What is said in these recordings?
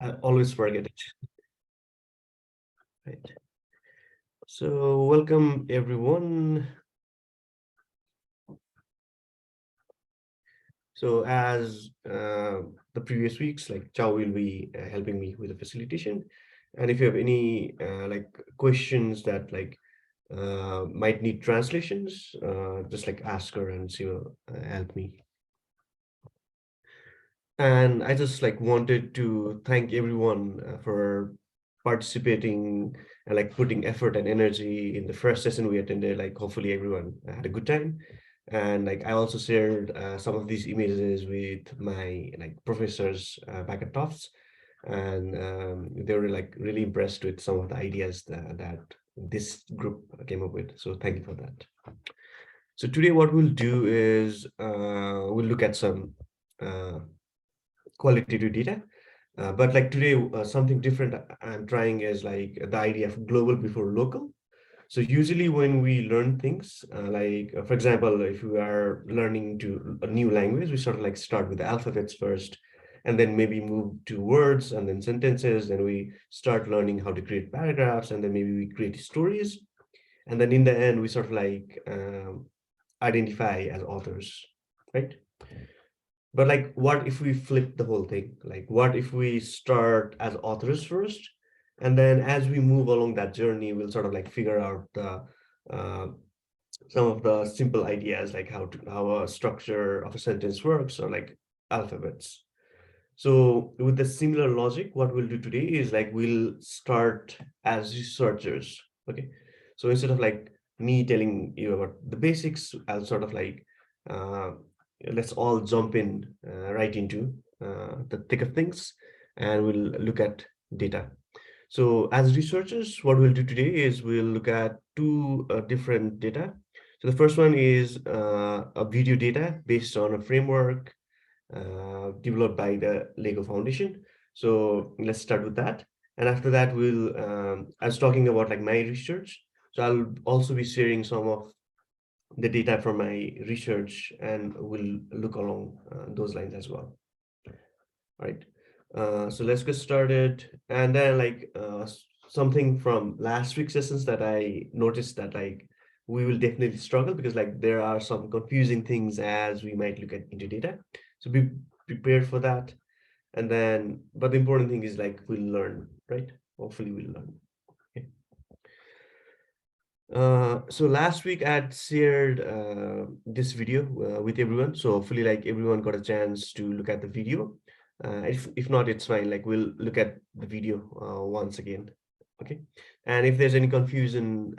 I always forget it. Right. So welcome everyone. So as the previous weeks, like Chow will be helping me with the facilitation. And if you have any like questions that might need translations, just like ask her and she will help me. And I just like wanted to thank everyone for participating and like putting effort and energy in the first session we attended. Like hopefully everyone had a good time. And like I also shared some of these images with my like professors back at Tufts, and they were like really impressed with some of the ideas that this group came up with. So thank you for that. So today what we'll do is we'll look at some uh, qualitative data. But like today, something different I'm trying is like the idea of global before local. So usually when we learn things, for example, if we are learning to a new language, we sort of like start with the alphabets first, and then maybe move to words and then sentences. Then we start learning how to create paragraphs, and then maybe we create stories. And then in the end, we sort of identify as authors, right? But like, what if we flip the whole thing? Like, what if we start as authors first, and then as we move along that journey, we'll sort of like figure out the uh, some of the simple ideas, like how a structure of a sentence works, or like alphabets. So with the similar logic, what we'll do today is like we'll start as researchers. Okay. So instead of like me telling you about the basics, I'll sort of like uh, let's all jump in right into the thick of things, and we'll look at data. So as researchers, what we'll do today is we'll look at two different data. So the first one is a video data based on a framework developed by the Lego Foundation. So let's start with that. And after that, I was talking about like my research. So I'll also be sharing some of the data from my research, and we'll look along those lines as well. All right. So let's get started. And then something from last week's sessions that I noticed that like we will definitely struggle because like there are some confusing things as we might look at into data. So be prepared for that. And then, but the important thing is like we'll learn, right? Hopefully we'll learn. Okay. So last week I had shared this video with everyone. So hopefully like everyone got a chance to look at the video. If not, it's fine. Like we'll look at the video once again. Okay. And if there's any confusion,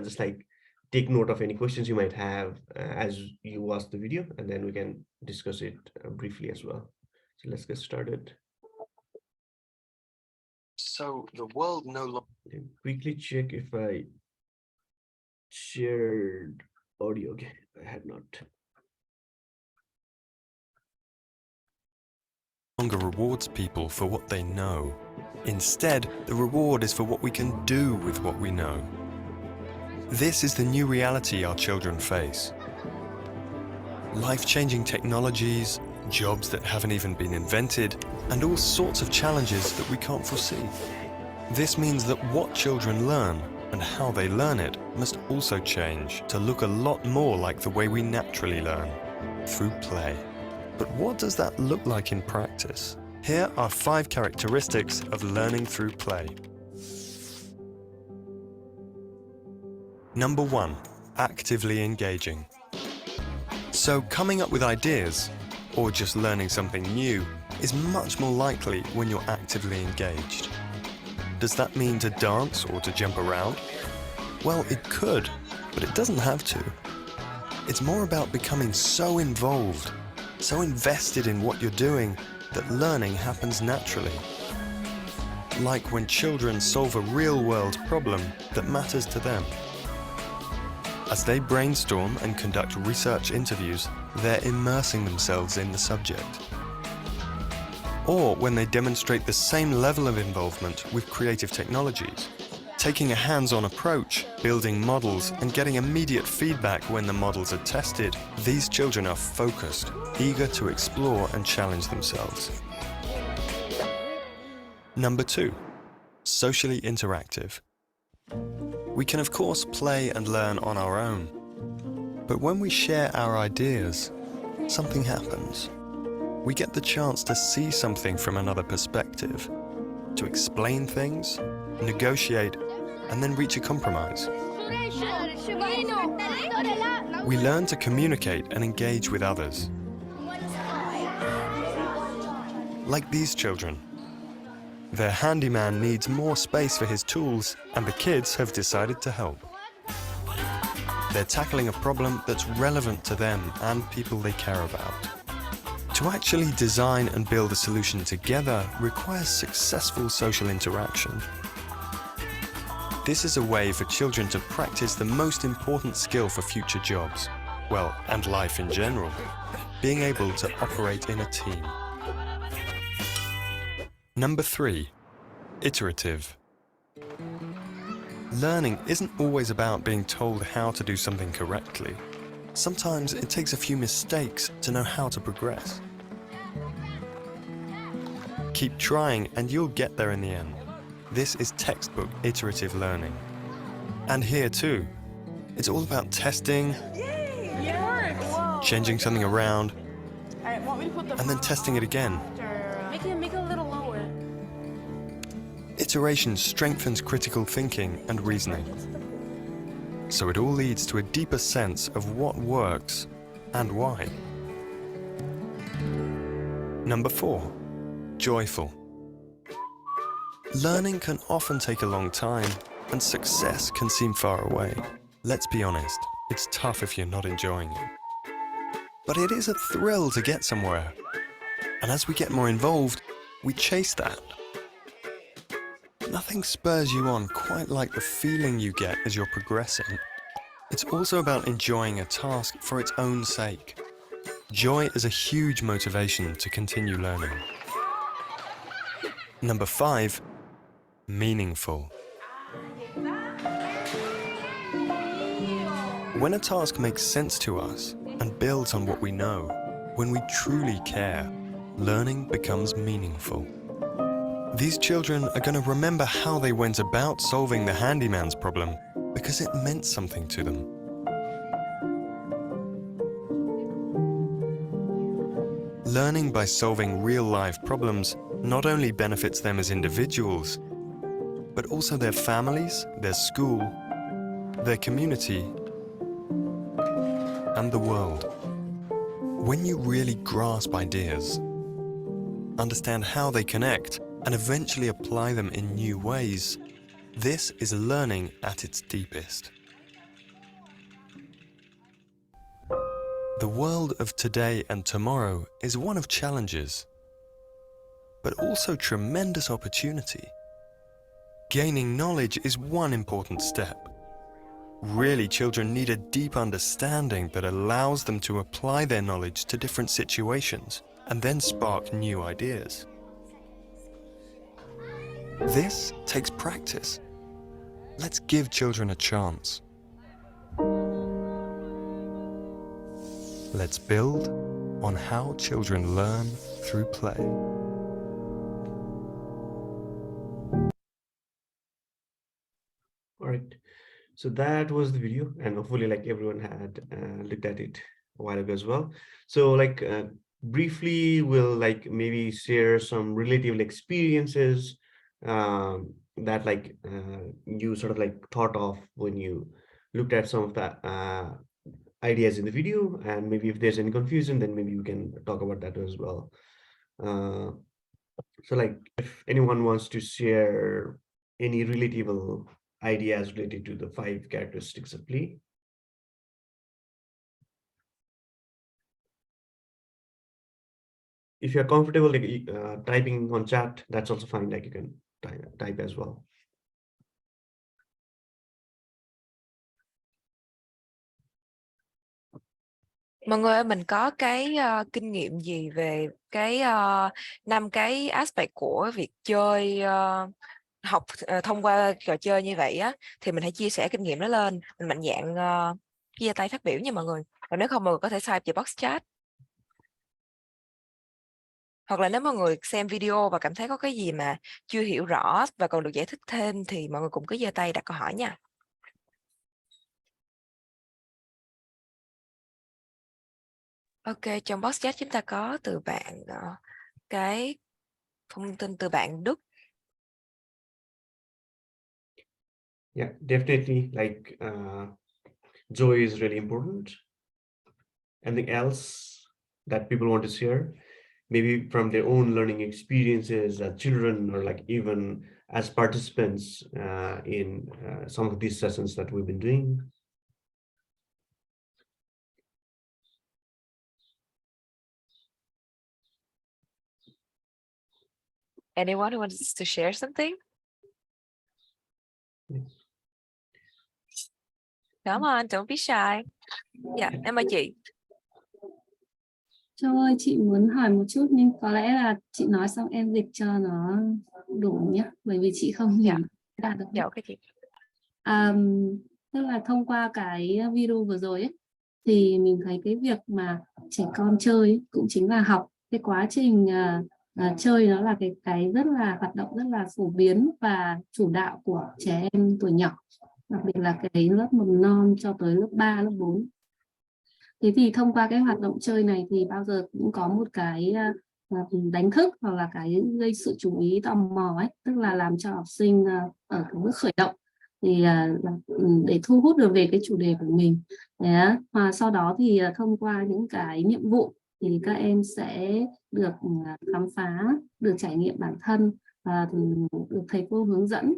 just like take note of any questions you might have as you watch the video, and then we can discuss it briefly as well. So let's get started. So the world no longer. Quickly check if I shared audio. Okay, I had not. Longer rewards people for what they know. Instead, the reward is for what we can do with what we know. This is the new reality our children face. Life-changing technologies, jobs that haven't even been invented, and all sorts of challenges that we can't foresee. This means that what children learn and how they learn it must also change to look a lot more like the way we naturally learn, through play. But what does that look like in practice? Here are 5 characteristics of learning through play. Number 1, actively engaging. So coming up with ideas, or just learning something new, is much more likely when you're actively engaged. Does that mean to dance or to jump around? Well, it could, but it doesn't have to. It's more about becoming so involved, so invested in what you're doing, that learning happens naturally. Like when children solve a real-world problem that matters to them. As they brainstorm and conduct research interviews, they're immersing themselves in the subject. Or when they demonstrate the same level of involvement with creative technologies, taking a hands-on approach, building models, and getting immediate feedback when the models are tested, these children are focused, eager to explore and challenge themselves. Number 2, socially interactive. We can of course play and learn on our own, but when we share our ideas, something happens. We get the chance to see something from another perspective, to explain things, negotiate, and then reach a compromise. We learn to communicate and engage with others. Like these children. Their handyman needs more space for his tools, and the kids have decided to help. They're tackling a problem that's relevant to them and people they care about. To actually design and build a solution together requires successful social interaction. This is a way for children to practice the most important skill for future jobs, well, and life in general, being able to operate in a team. Number 3, iterative. Learning isn't always about being told how to do something correctly. Sometimes it takes a few mistakes to know how to progress. Keep trying and you'll get there in the end. This is textbook iterative learning. And here too, it's all about testing, changing something around, and then testing it again. Make it a little lower. Iteration strengthens critical thinking and reasoning. So it all leads to a deeper sense of what works and why. Number 4, joyful. Learning can often take a long time, and success can seem far away. Let's be honest, it's tough if you're not enjoying it. But it is a thrill to get somewhere. And as we get more involved, we chase that. Nothing spurs you on quite like the feeling you get as you're progressing. It's also about enjoying a task for its own sake. Joy is a huge motivation to continue learning. Number 5, meaningful. When a task makes sense to us and builds on what we know, when we truly care, learning becomes meaningful. These children are going to remember how they went about solving the handyman's problem because it meant something to them. Learning by solving real-life problems not only benefits them as individuals, but also their families, their school, their community, and the world. When you really grasp ideas, understand how they connect, and eventually apply them in new ways, this is learning at its deepest. The world of today and tomorrow is one of challenges, but also tremendous opportunity. Gaining knowledge is one important step. Really, children need a deep understanding that allows them to apply their knowledge to different situations and then spark new ideas. This takes practice. Let's give children a chance. Let's build on how children learn through play. All right. So that was the video, and hopefully like everyone had looked at it a while ago as well. So like briefly, we'll like maybe share some relative experiences that like you sort of like thought of when you looked at some of the ideas in the video, and maybe if there's any confusion, then maybe we can talk about that as well. So like if anyone wants to share any relatable ideas related to the 5 characteristics of play. If you're comfortable like, typing on chat, that's also fine. Like you can type as well. Mọi người ơi, mình có cái kinh nghiệm gì về cái 5 cái aspect của việc chơi học thông qua trò chơi như vậy á, thì mình hãy chia sẻ kinh nghiệm đó lên, mình mạnh dạn chia tay phát biểu nha mọi người. Và nếu không mọi người có thể type vào box chat. Hoặc là nếu mọi người xem video và cảm thấy có cái gì mà chưa hiểu rõ và còn được giải thích thêm thì mọi người cũng cứ giơ tay đặt câu hỏi nha. Ok, trong box chat chúng ta có từ bạn cái thông tin từ bạn Đức. Yeah, definitely. Like joy is really important. Anything else that people want to share? Maybe from their own learning experiences as children, or like even as participants in some of these sessions that we've been doing. Anyone who wants to share something? Come on, don't be shy. Dạ, em mời chị. Châu ơi, chị muốn hỏi một chút nhưng có lẽ là chị nói xong em dịch cho nó đủ nhé, bởi vì chị không hiểu đạt được. Dạ, ok chị. Tức là thông qua cái video vừa rồi ấy, thì mình thấy cái việc mà trẻ con chơi ấy, cũng chính là học. Cái quá trình chơi nó là cái rất là hoạt động rất là phổ biến và chủ đạo của trẻ em tuổi nhỏ, đặc biệt là cái lớp mầm non cho tới lớp 3, lớp 4. Thế thì thông qua cái hoạt động chơi này thì bao giờ cũng có một cái đánh thức hoặc là cái gây sự chú ý tò mò ấy, tức là làm cho học sinh ở cái bước khởi động thì để thu hút được về cái chủ đề của mình. Đấy. Và sau đó thì thông qua những cái nhiệm vụ thì các em sẽ được khám phá, được trải nghiệm bản thân, được thầy cô hướng dẫn.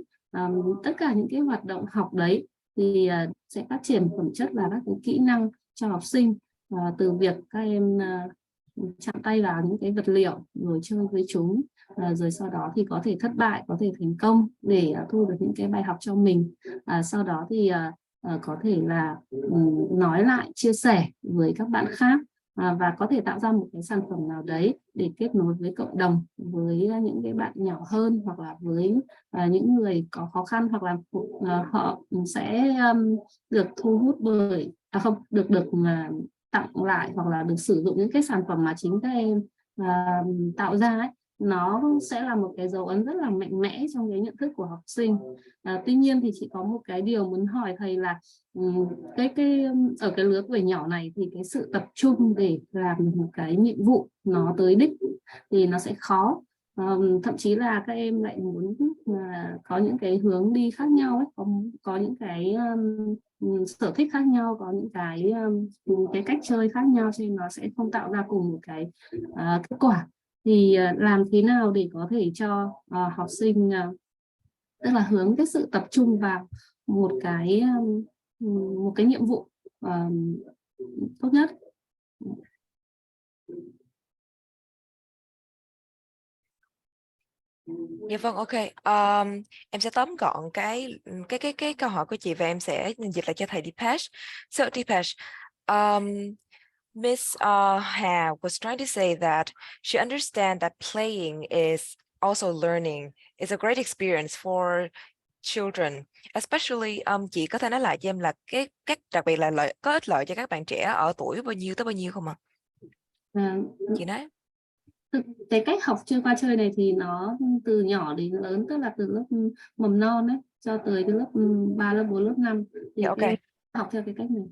Tất cả những cái hoạt động học đấy thì sẽ phát triển phẩm chất là các cái kỹ năng cho học sinh, từ việc các em chạm tay vào những cái vật liệu rồi chơi với chúng, rồi sau đó thì có thể thất bại, có thể thành công để thu được những cái bài học cho mình. Sau đó thì có thể là nói lại, chia sẻ với các bạn khác, và có thể tạo ra một cái sản phẩm nào đấy để kết nối với cộng đồng, với những cái bạn nhỏ hơn, hoặc là với những người có khó khăn, hoặc là họ sẽ được thu hút bởi không được tặng lại hoặc là được sử dụng những cái sản phẩm mà chính các em tạo ra ấy. Nó sẽ là một cái dấu ấn rất là mạnh mẽ trong cái nhận thức của học sinh. Tuy nhiên thì chị có một cái điều muốn hỏi thầy là cái ở cái lứa tuổi nhỏ này thì cái sự tập trung để làm một cái nhiệm vụ nó tới đích thì nó sẽ khó. Thậm chí là các em lại muốn có những cái hướng đi khác nhau ấy, có những cái sở thích khác nhau, có những cái cách chơi khác nhau, cho nên nó sẽ không tạo ra cùng một cái kết quả. Thì làm thế nào để có thể cho học sinh tức là hướng cái sự tập trung vào một cái nhiệm vụ tốt nhất. Dạ vâng, ok. Em sẽ tóm gọn cái câu hỏi của chị và em sẽ dịch lại cho thầy Deepesh. So Deepesh, Miss Hà was trying to say that she understands that playing is also learning. It's a great experience for children, especially chị có thể nói lại cho em là cái đặc biệt là có ích lợi cho các bạn trẻ ở tuổi bao nhiêu tới bao nhiêu không ạ? Chị nói. Cái cách học chơi qua chơi này thì nó từ nhỏ đến lớn, tức là từ lớp mầm non ấy cho tới cái lớp 3, lớp 4, lớp 5 thì Yeah, okay. học theo cái cách này.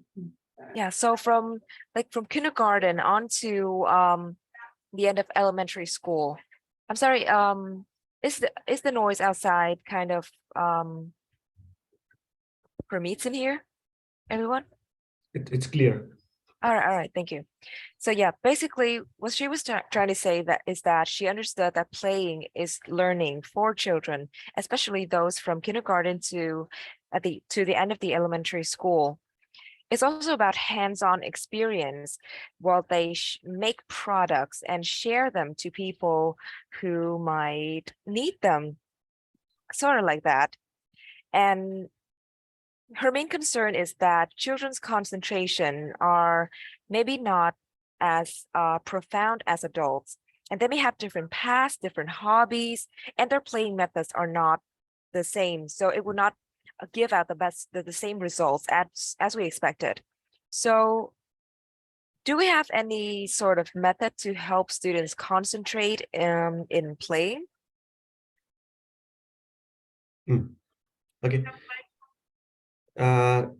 Yeah, so from kindergarten on to the end of elementary school. I'm sorry, is the noise outside kind of permeates in here, everyone? It's clear. All right, thank you. So yeah, basically what she was trying to say is that she understood that playing is learning for children, especially those from kindergarten to the end of the elementary school. It's also about hands-on experience while they make products and share them to people who might need them, sort of like that. And her main concern is that children's concentration are maybe not as profound as adults, and they may have different paths, different hobbies, and their playing methods are not the same. So it would not give out the same results as we expected. So Do we have any sort of method to help students concentrate in playing? Okay.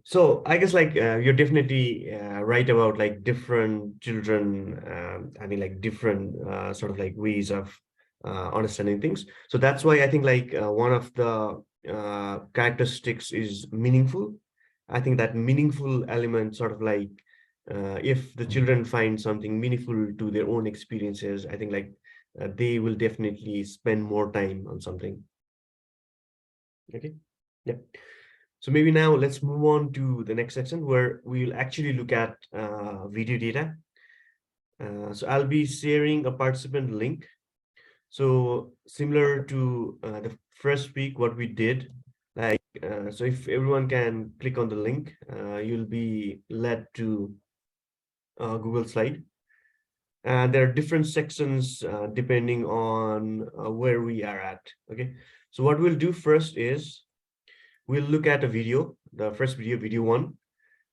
So I guess like you're definitely right about like different children. I mean, like different sort of like ways of understanding things. So that's why I think like one of the characteristics is meaningful. I think that meaningful element sort of like if the children find something meaningful to their own experiences, I think like they will definitely spend more time on something. Okay. Yeah. So maybe now let's move on to the next section where we'll actually look at video data. So I'll be sharing a participant link. So similar to the first week, what we did, like, so if everyone can click on the link, you'll be led to Google slide. And there are different sections depending on where we are at. Okay. So what we'll do first is we'll look at a video, the first video, video one,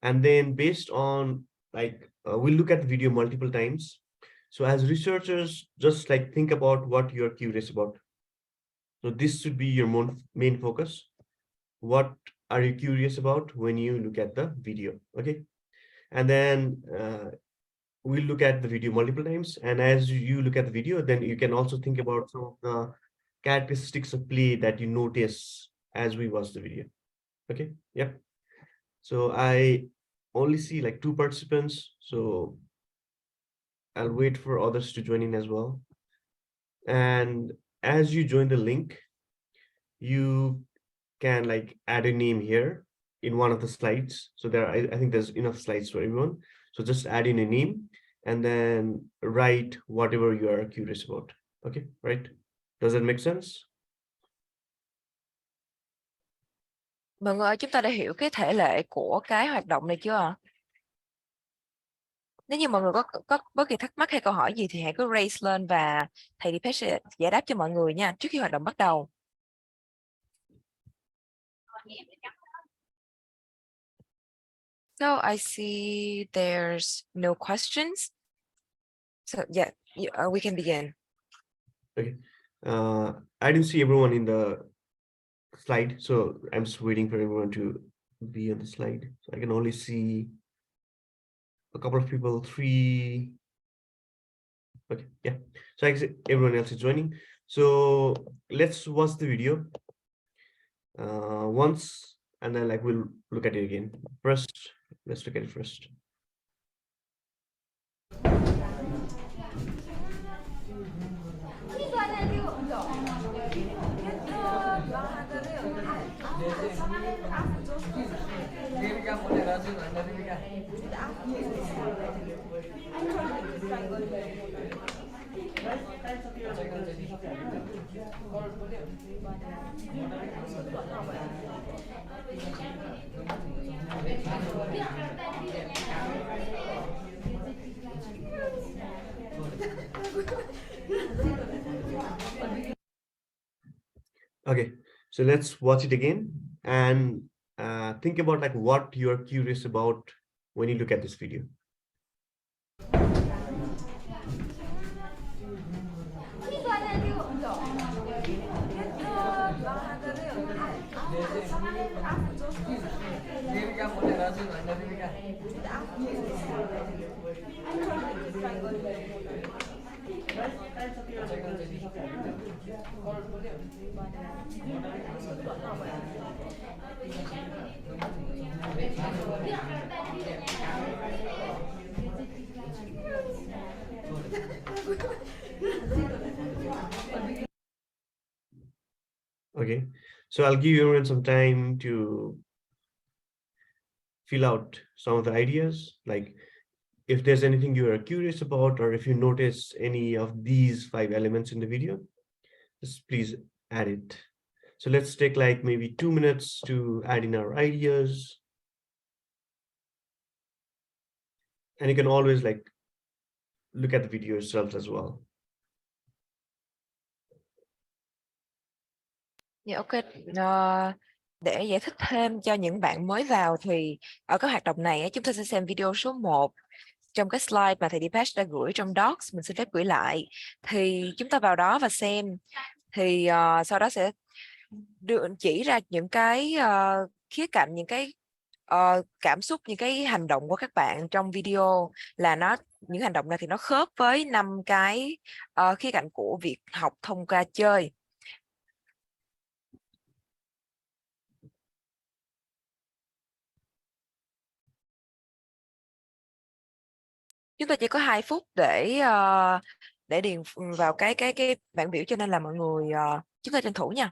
and then based on like we'll look at the video multiple times. So as researchers, just like think about what you're curious about. So this should be your main focus. What are you curious about when you look at the video? Okay. And then we'll look at the video multiple times. And as you look at the video, then you can also think about some of the characteristics of play that you notice as we watch the video. Okay. Yep. So I only see like 2 participants. So I'll wait for others to join in as well. And as you join the link, you can like add a name here in one of the slides. So there, I think there's enough slides for everyone. So just add in a name and then write whatever you are curious about. Okay, right? Does that make sense? Mọi người ơi, chúng ta đã hiểu cái thể lệ của cái hoạt động này chưa ạ? Nếu như mọi người có bất kỳ thắc mắc hay câu hỏi gì thì hãy cứ raise lên và thầy Deepesh sẽ giải đáp cho mọi người nha trước khi hoạt động bắt đầu. So I see there's no questions. So yeah, we can begin. Okay. I didn't see everyone in the slide, so I'm just waiting for everyone to be on the slide. So I can only see a couple of people, 3. Okay, yeah. So I guess everyone else is joining. So let's watch the video once, and then like we'll look at it again. First, let's look at it first. Okay, so let's watch it again and think about like what you're curious about when you look at this video. Okay, so I'll give everyone some time to fill out some of the ideas, like if there's anything you are curious about, or if you notice any of these 5 elements in the video, just please add it. So let's take like maybe 2 minutes to add in our ideas. And you can always like look at the video yourselves as well. Dạ ok. Để giải thích thêm cho những bạn mới vào thì ở cái hoạt động này chúng ta sẽ xem video số 1 trong cái slide mà thầy Deepesh đã gửi trong Docs, mình xin phép gửi lại, thì chúng ta vào đó và xem, thì sau đó sẽ chỉ ra những cái khía cạnh, những cái cảm xúc, những cái hành động của các bạn trong video, là những hành động này thì nó khớp với 5 cái khía cạnh của việc học thông qua chơi. Chúng ta chỉ có 2 phút để điền vào cái bảng biểu, cho nên là mọi người chúng ta tranh thủ nha.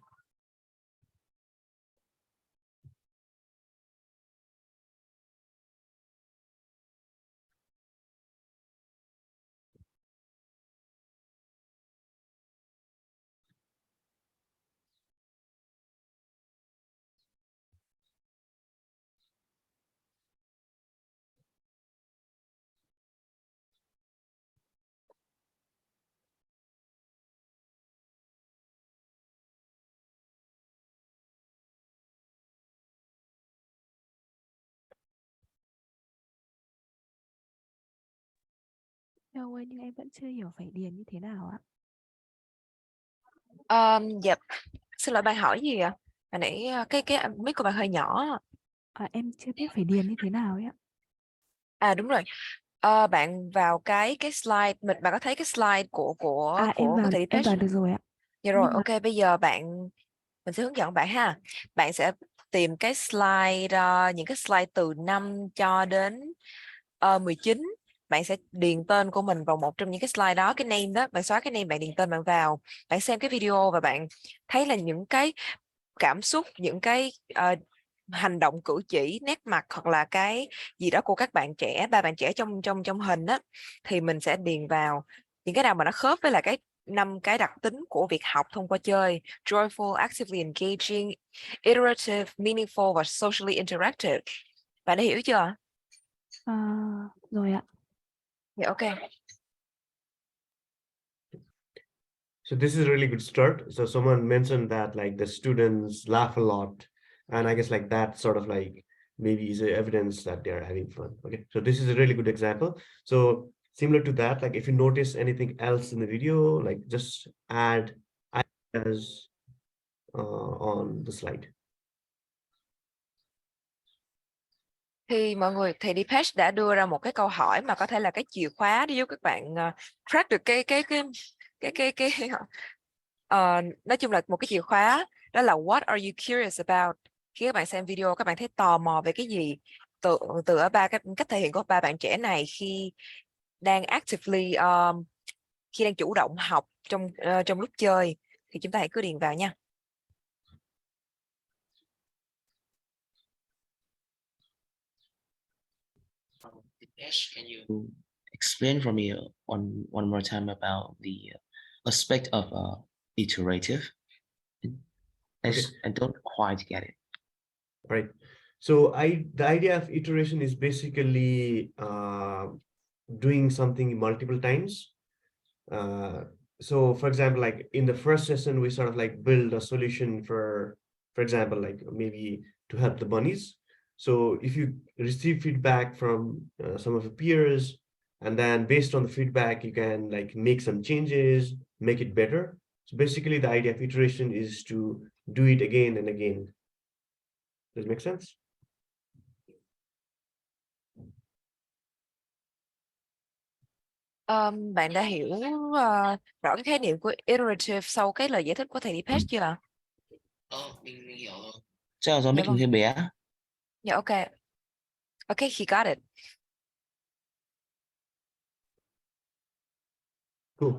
Đâu ơi, nhưng em vẫn chưa hiểu phải điền như thế nào ạ? Dạ, xin lỗi, bạn hỏi gì ạ? Hồi nãy cái mic của bạn hơi nhỏ. Em chưa biết phải điền như thế nào ấy ạ. Đúng rồi. Bạn vào cái slide, bạn có thấy cái slide của Em thầy em Deepesh? vào được rồi ạ. Dạ rồi, Nhưng mà ok, bây giờ mình sẽ hướng dẫn bạn ha. Bạn sẽ tìm cái slide, những cái slide từ 5 cho đến 19. Bạn sẽ điền tên của mình vào một trong những cái slide đó, cái name đó, bạn xóa cái name, bạn điền tên bạn vào. Bạn xem cái video và bạn thấy là những cái cảm xúc, những cái hành động cử chỉ, nét mặt, hoặc là cái gì đó của các bạn trẻ, ba bạn trẻ trong hình á, thì mình sẽ điền vào những cái nào mà nó khớp với lại cái 5 cái đặc tính của việc học thông qua chơi: joyful, actively engaging, iterative, meaningful và socially interactive. Bạn đã hiểu chưa? rồi ạ. Dạ, ok. So this is a really good start. So someone mentioned that like the students laugh a lot, and I guess like that sort of like maybe is a evidence that they're having fun. Okay, so this is a really good example. So similar to that, like if you notice anything else in the video, like just add as on the slide. Thì mọi người, thầy Deepesh đã đưa ra một cái câu hỏi mà có thể là cái chìa khóa để giúp các bạn crack được nói chung là một cái chìa khóa, đó là what are you curious about. Khi các bạn xem video, các bạn thấy tò mò về cái gì từ ở cách thể hiện của ba bạn trẻ này khi đang actively khi đang chủ động học trong lúc chơi, thì chúng ta hãy cứ điền vào nha. Can you explain for me one more time about the aspect of iterative? I don't quite get it. Right. So the idea of iteration is basically doing something multiple times. So for example, like in the first session, we sort of like build a solution for example, like maybe to help the bunnies. So if you receive feedback from some of your peers, and then based on the feedback, you can like make some changes, make it better. So basically the idea of iteration is to do it again and again. Does it make sense? Bạn đã hiểu rõ cái khái niệm của iterative sau cái lời giải thích của thầy Deepesh chưa ạ? Mình hiểu rồi. Chắc là do Dạ mic vâng. hơi bé. Dạ, ok. Okay, he got it. Cool.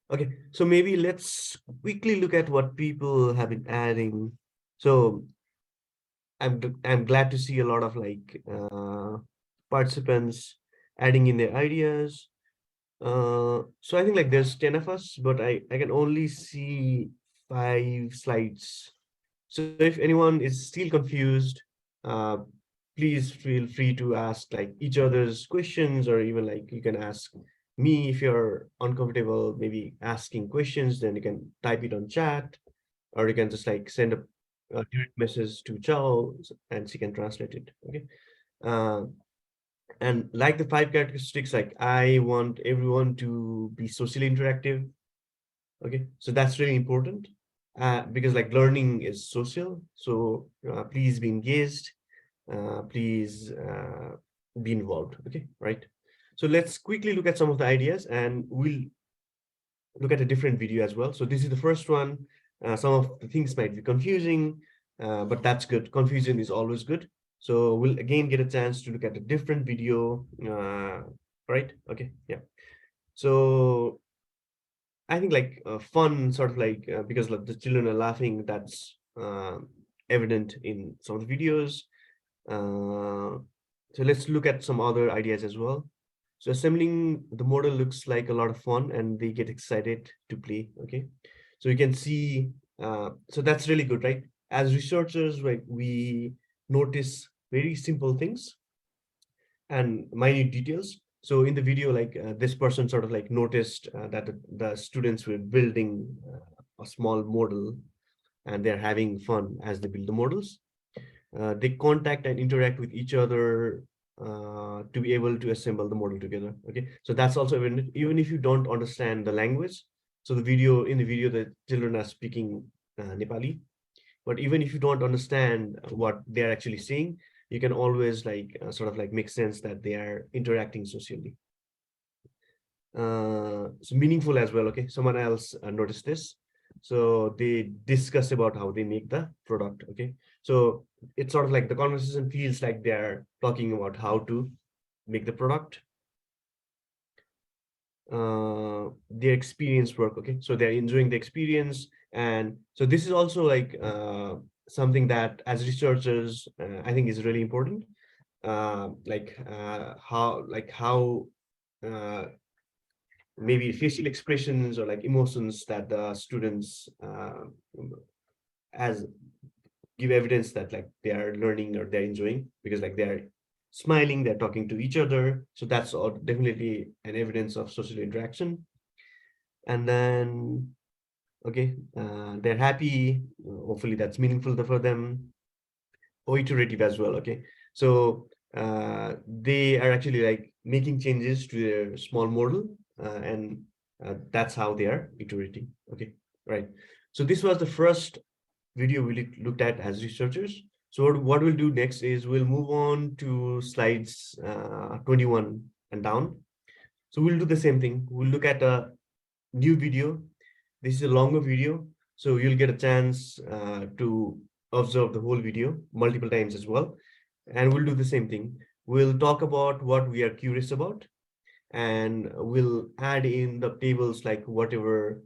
Okay, so maybe let's quickly look at what people have been adding. So I'm glad to see a lot of like participants adding in their ideas. So I think like there's 10 of us, but I can only see 5 slides. So if anyone is still confused, please feel free to ask like each other's questions, or even like you can ask me if you're uncomfortable maybe asking questions, then you can type it on chat, or you can just like send a direct message to Charles and she can translate it. Okay. And like the 5 characteristics, like I want everyone to be socially interactive. Okay, so that's really important, because like learning is social. So please be engaged, please be involved. Okay, right? So let's quickly look at some of the ideas, and we'll look at a different video as well. So this is the first one. Some of the things might be confusing, but that's good. Confusion is always good. So we'll again get a chance to look at a different video, right? Okay, yeah. So I think like fun, sort of like because like the children are laughing, that's evident in some of the videos. So let's look at some other ideas as well. So assembling the model looks like a lot of fun, and they get excited to play. Okay, so you can see, so that's really good, right? As researchers, like we notice very simple things and minute details. So in the video, like this person sort of like noticed that the students were building a small model, and they're having fun as they build the models. They contact and interact with each other to be able to assemble the model together. Okay, so that's also even if you don't understand the language. So the video, in the video, the children are speaking Nepali, but even if you don't understand what they're actually saying, you can always like sort of like make sense that they are interacting socially. So meaningful as well. Okay, someone else noticed this, so they discuss about how they make the product. Okay, so it's sort of like the conversation feels like they're talking about how to make the product. Their experience work. Okay, so they're enjoying the experience, and so this is also like something that as researchers I think is really important. How uh, maybe facial expressions or like emotions that the students as give evidence that like they are learning or they're enjoying, because like they're smiling, they're talking to each other, so that's all definitely an evidence of social interaction. And then okay, they're happy, hopefully that's meaningful for them, or iterative as well. Okay, so they are actually like making changes to their small model, and that's how they are iterating. Okay, right. So this was the first video we looked at as researchers. So what we'll do next is we'll move on to slides 21 and down. So we'll do the same thing. We'll look at a new video. This is a longer video, so you'll get a chance to observe the whole video multiple times as well. And we'll do the same thing. We'll talk about what we are curious about, and we'll add in the tables like whatever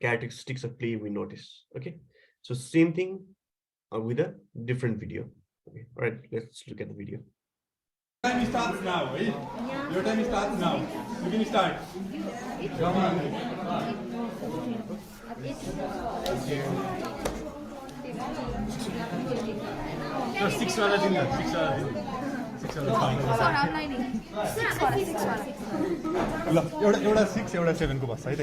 characteristics of play we notice. Okay, so same thing with a different video. Okay, all right, let's look at the video. Time starts now, right? Your time starts now. You can start. Come on. No, 6 वाला दिन 6 वाला दिन 6 वाला ल एउटा 6 एउटा 7 को बस है त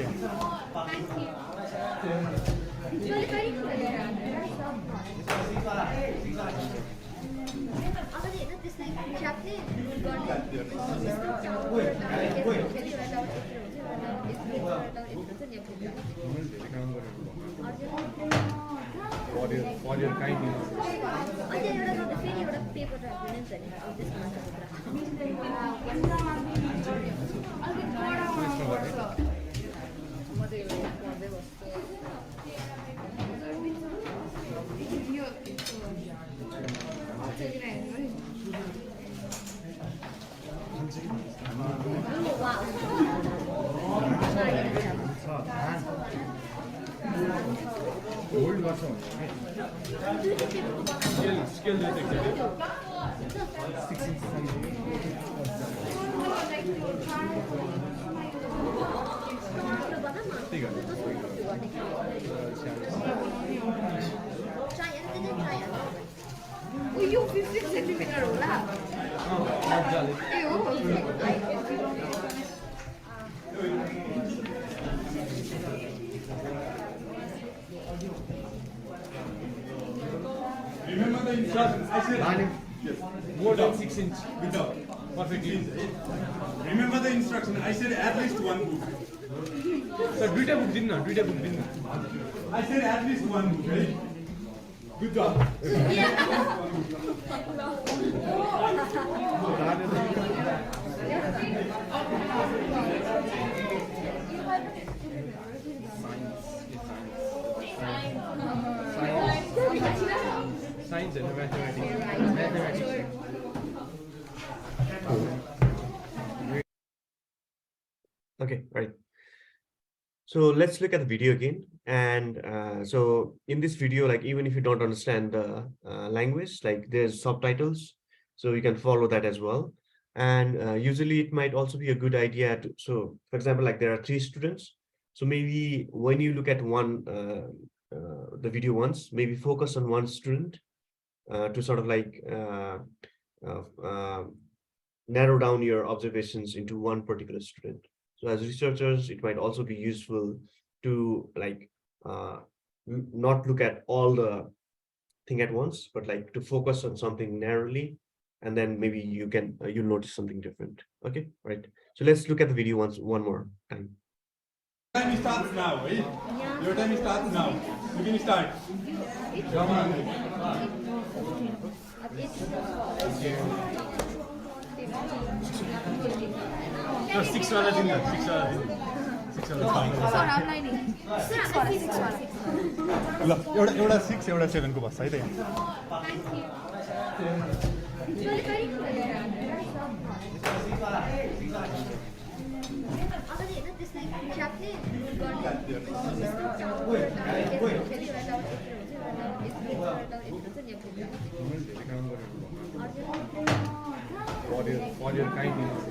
for your kindness. Old version. Scale this actually. 6 inches something. ठीक है. यो 15 सेन्टिमिटर होला ए हो Remember the instructions. I said yes. More than 6 inch without. Perfectly. Remember the instruction. I said at least one book. Sir, duita book dinna. I said at least one book, right? Good job. Science and mathematics. Okay, right. So let's look at the video again. And so in this video, like even if you don't understand the language, like there's subtitles, so you can follow that as well. And usually it might also be a good idea to, so for example, like there are 3 students. So maybe when you look at the video once, maybe focus on one student to sort of like uh, uh, narrow down your observations into one particular student. So as researchers, it might also be useful to like not look at all the thing at once, but like to focus on something narrowly, and then maybe you'll notice something different. Okay, right. So let's look at the video one more time. Time starts now, right? Your time starts now. You can start. Come on. No, 6 wala din na. 6 wala din. 6 wala fine. Sir, outlining. 6 वाला 6 वाला. ल एउटा 6 एउटा 7 को बस है त For your kindness.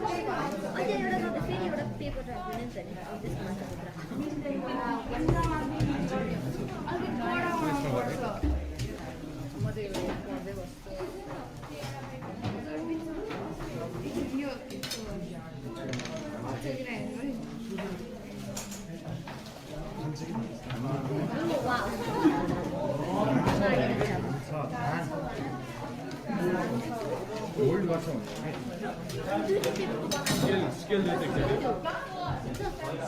Old version. Skill detected.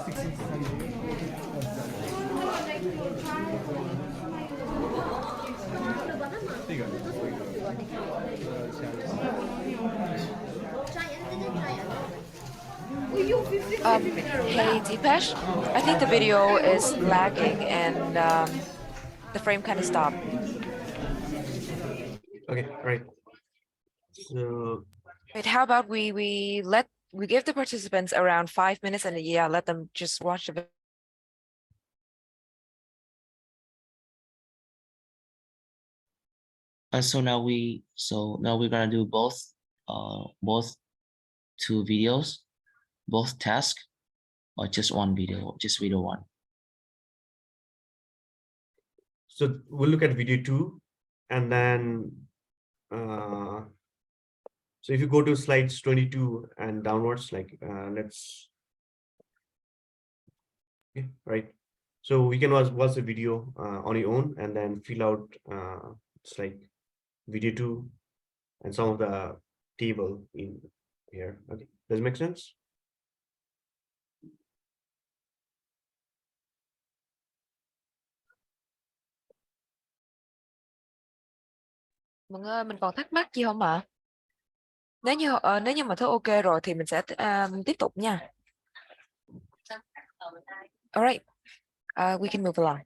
16. Hey Deepesh, I think the video is lagging and the frame kind of stopped. Okay, right. So Wait, how about we give the participants around 5 minutes and yeah, let them just watch the video. So now we're gonna do both 2 videos, both tasks, or just one video, just video 1. so we'll look at video 2, and then so if you go to slides 22 and downwards, like let's okay, right. So we can watch the video on your own and then fill out it's like video 2 and some of the table in here. Okay, does it make sense? Mọi người ơi, mình còn thắc mắc gì không ạ? Nếu như mà thấy ok rồi thì mình sẽ tiếp tục nha. Alright, we can move along.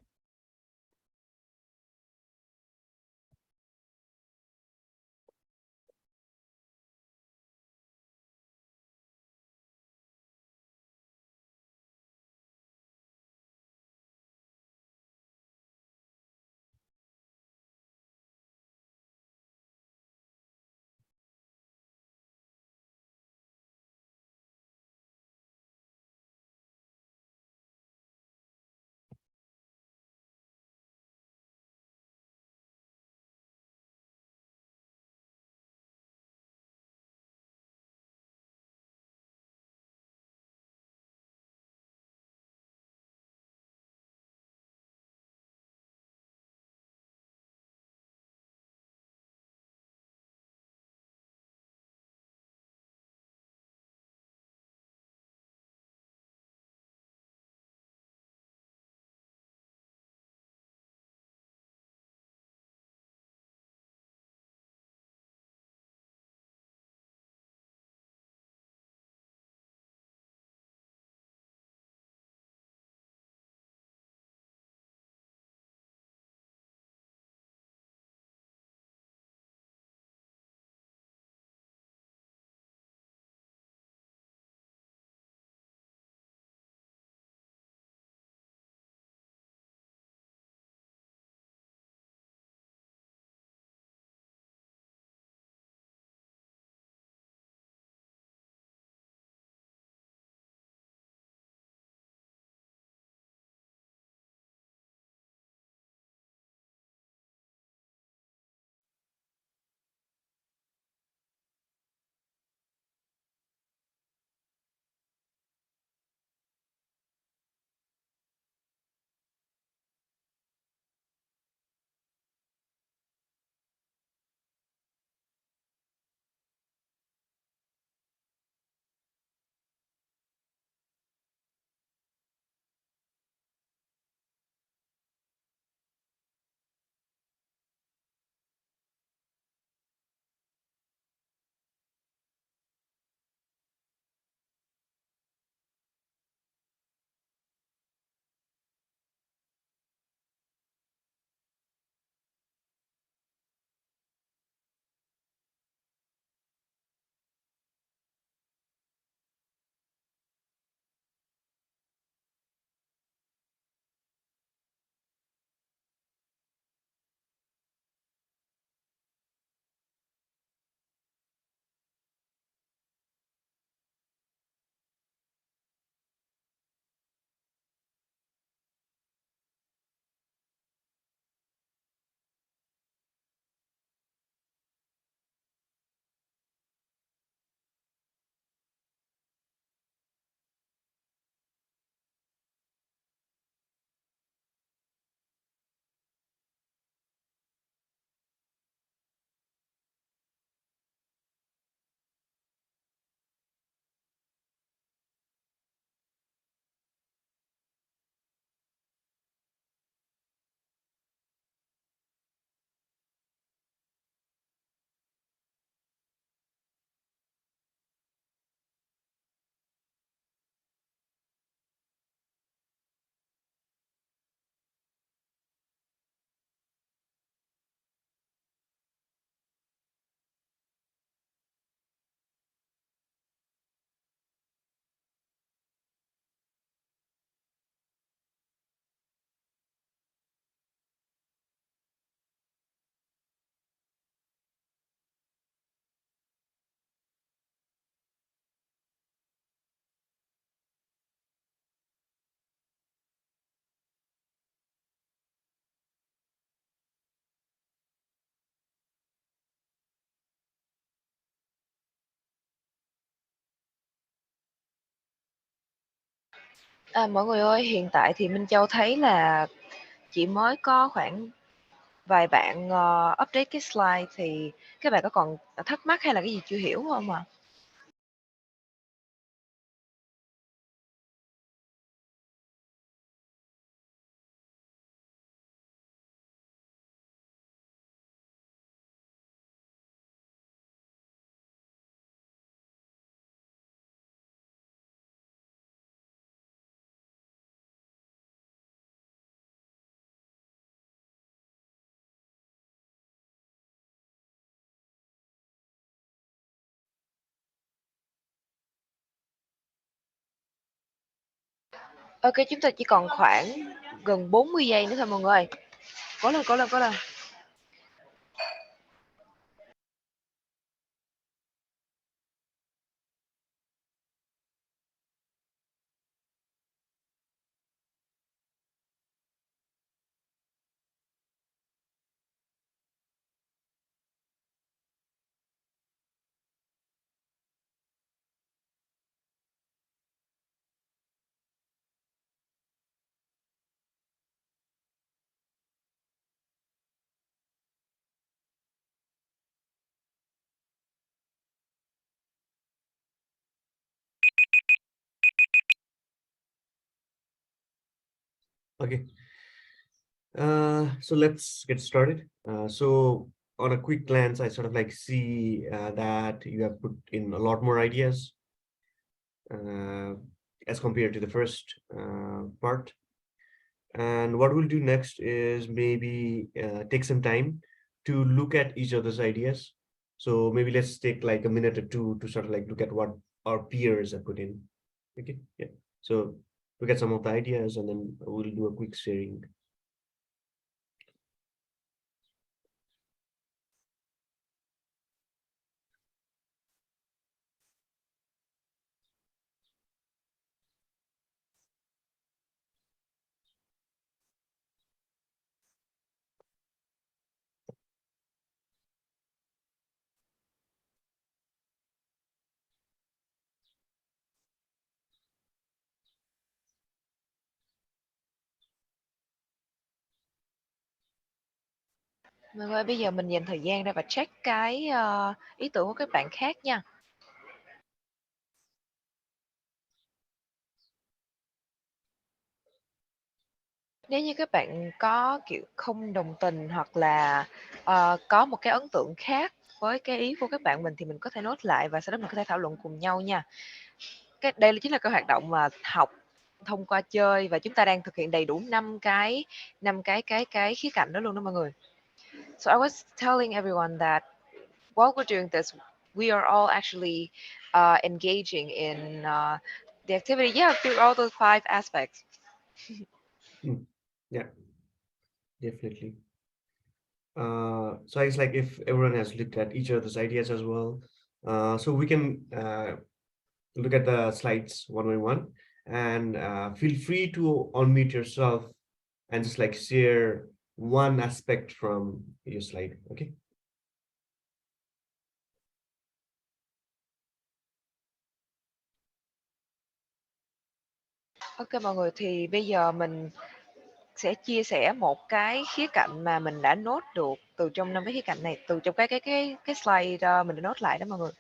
Mọi người ơi, hiện tại thì Minh Châu thấy là chỉ mới có khoảng vài bạn update cái slide, thì các bạn có còn thắc mắc hay là cái gì chưa hiểu không ạ? Ok, chúng ta chỉ còn khoảng gần 40 giây nữa thôi mọi người. Cố lên, cố lên, cố lên. Okay. So let's get started. So on a quick glance, I sort of like see that you have put in a lot more ideas uh, as compared to the first part. And what we'll do next is maybe take some time to look at each other's ideas. So maybe let's take like a minute or two to sort of like look at what our peers have put in. Okay, yeah. So look at some of the ideas and then we'll do a quick sharing. Mọi người ơi, bây giờ mình dành thời gian ra và check cái ý tưởng của các bạn khác nha. Nếu như các bạn có kiểu không đồng tình hoặc là có một cái ấn tượng khác với cái ý của các bạn mình, thì mình có thể nốt lại và sau đó mình có thể thảo luận cùng nhau nha. Đây chính là cái hoạt động mà học thông qua chơi, và chúng ta đang thực hiện đầy đủ 5 cái khía cạnh đó luôn đó mọi người. So I was telling everyone that while we're doing this, we are all actually engaging in the activity. Yeah, through all those 5 aspects. Yeah, definitely. So it's like if everyone has looked at each other's ideas as well, so we can look at the slides one by one, and feel free to unmute yourself and just like share one aspect from your slide. Okay. Ok mọi người, thì bây giờ mình sẽ chia sẻ một cái khía cạnh mà mình đã nốt được từ trong 5 cái khía cạnh này, từ trong cái slide mình đã nốt lại đó mọi người.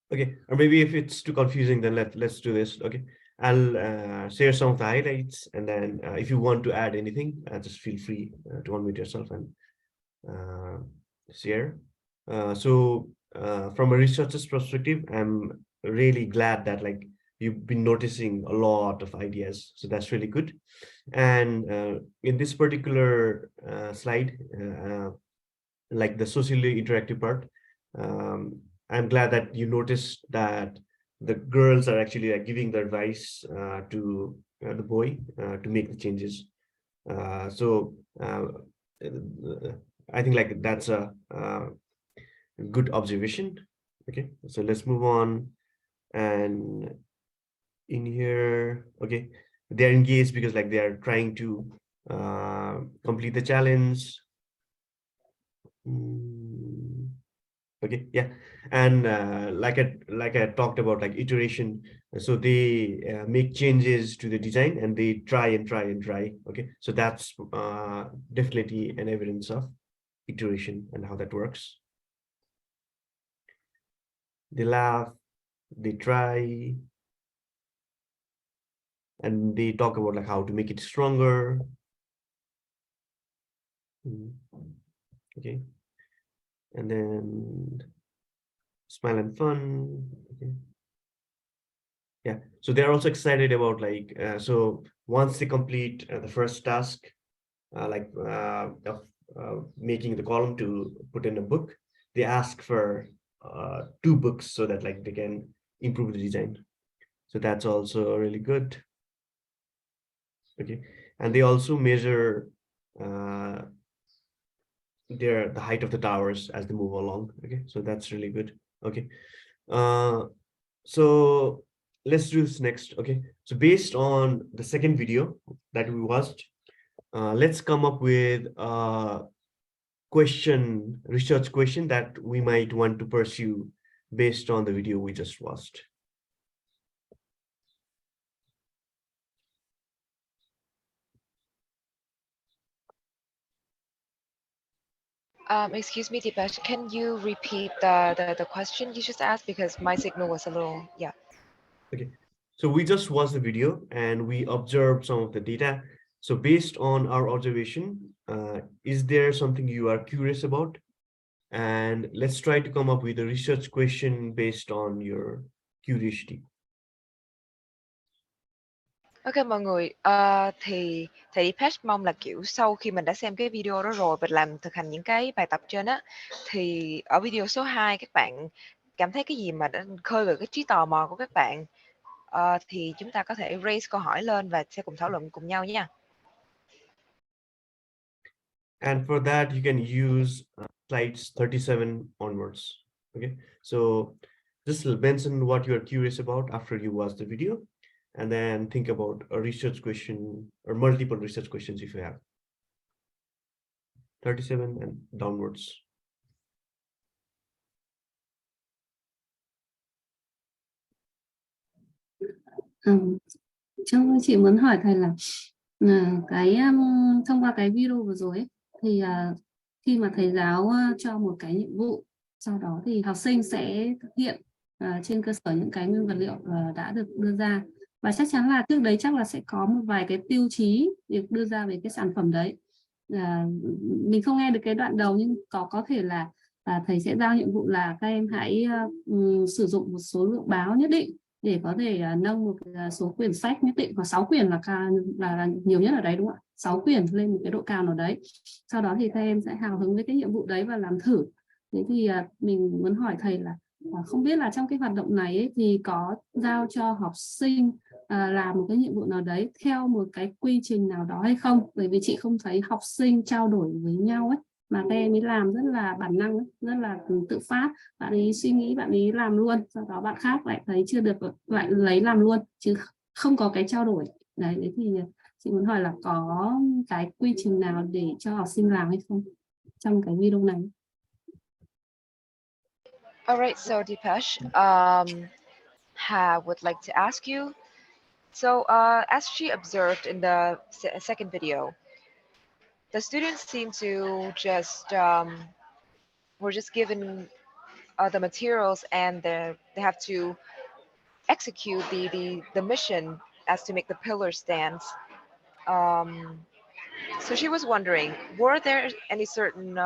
Okay, or maybe if it's too confusing, then let's do this. Okay, I'll share some of the highlights, and then if you want to add anything, just feel free to unmute yourself and uh, share. From a researcher's perspective, I'm really glad that like you've been noticing a lot of ideas, so that's really good. And in this particular slide, like the socially interactive part, I'm glad that you noticed that the girls are actually like giving the advice to the boy to make the changes. So I think like that's a good observation. Okay, so let's move on. And in here, okay, they're engaged because like they are trying to complete the challenge. Mm, okay, yeah, and like I talked about, like iteration. So they make changes to the design and they try and try and try. Okay, so that's definitely an evidence of iteration and how that works. They laugh, they try, and they talk about like how to make it stronger. Mm, okay, and then smile and fun. Okay. Yeah, so they're also excited about like so once they complete the first task, of making the column to put in a book, they ask for 2 books so that like they can improve the design. So that's also really good. Okay, and they also measure uh, the height of the towers as they move along. Okay, so that's really good. Okay, uh, so let's do this next. Okay, so based on the second video that we watched, let's come up with a research question that we might want to pursue based on the video we just watched. Excuse me, Deepesh, can you repeat the question you just asked because my signal was a little, yeah. Okay, so we just watched the video and we observed some of the data. So based on our observation, is there something you are curious about? And let's try to come up with a research question based on your curiosity. Ok mọi người, thì thầy Deepesh mong là kiểu sau khi mình đã xem cái video đó rồi, mình làm thực hành những cái bài tập trên á, thì ở video số 2 các bạn cảm thấy cái gì mà đã khơi gợi cái trí tò mò của các bạn, thì chúng ta có thể raise câu hỏi lên và sẽ cùng thảo luận cùng nhau nha. And for that, you can use slides 37 onwards. Okay, so just mention what you're curious about after you watch the video, and then think about a research question or multiple research questions if you have. 37 and downwards. Chị muốn hỏi thầy là thông qua cái video vừa rồi ấy, thì khi mà thầy giáo cho một cái nhiệm vụ, sau đó thì học sinh sẽ thực hiện trên cơ sở những cái nguyên vật liệu đã được đưa ra, và chắc chắn là trước đấy chắc là sẽ có một vài cái tiêu chí được đưa ra về cái sản phẩm đấy. Mình không nghe được cái đoạn đầu, nhưng có thể là thầy sẽ giao nhiệm vụ là các em hãy sử dụng một số lượng báo nhất định để có thể nâng một số quyển sách nhất định, và 6 quyển là nhiều nhất ở đấy, đúng không ạ? 6 quyển lên một cái độ cao nào đấy. Sau đó thì các em sẽ hào hứng với cái nhiệm vụ đấy và làm thử. Thế thì mình muốn hỏi thầy là không biết là trong cái hoạt động này ấy, thì có giao cho học sinh làm một cái nhiệm vụ nào đấy theo một cái quy trình nào đó hay không? Bởi vì chị không thấy học sinh trao đổi với nhau ấy, mà các em ấy làm rất là bản năng ấy, rất là tự phát, bạn ấy suy nghĩ bạn ấy làm luôn, sau đó bạn khác lại thấy chưa được lại lấy làm luôn, chứ không có cái trao đổi đấy. Thì chị muốn hỏi là có cái quy trình nào để cho học sinh làm hay không trong cái video này? Alright, so Deepesh, I would like to ask you, so as she observed in the second video, the students seem to just were just given the materials, and they have to execute the mission as to make the pillar stands. So she was wondering, were there any certain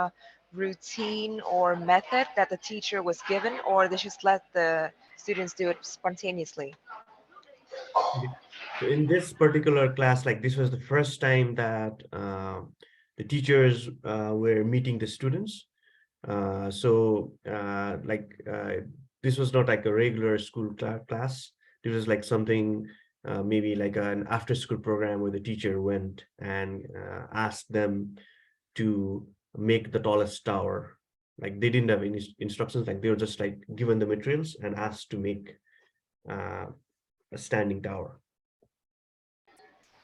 routine or method that the teacher was given, or they just let the students do it spontaneously? Okay. So in this particular class, like this was the first time that the teachers were meeting the students. This was not like a regular school class. This was like something maybe like an after school program where the teacher went and asked them to make the tallest tower. Like they didn't have any instructions, like they were just like given the materials and asked to make a standing tower.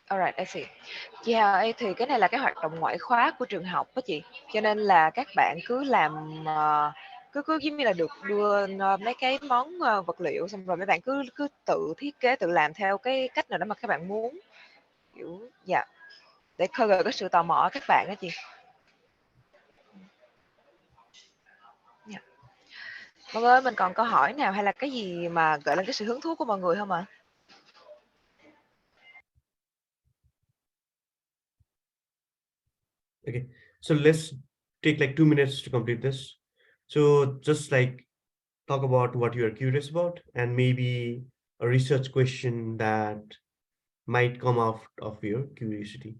Alright, I see. Yeah, thì cái này là cái hoạt động ngoại khóa của trường học đó chị. Cho nên là các bạn cứ làm cứ cứ giống như là được đưa mấy cái món vật liệu, xong rồi mấy bạn cứ cứ tự thiết kế, tự làm theo cái cách nào đó mà các bạn muốn. Kiểu dạ, để khơi gợi cái sự tò mò ở các bạn đó chị. Dạ. Mọi người ơi, mình còn câu hỏi nào hay là cái gì mà gợi lên cái sự hứng thú của mọi người không ạ? Okay, so let's take like 2 minutes to complete this. So just like talk about what you are curious about and maybe a research question that might come out of your curiosity.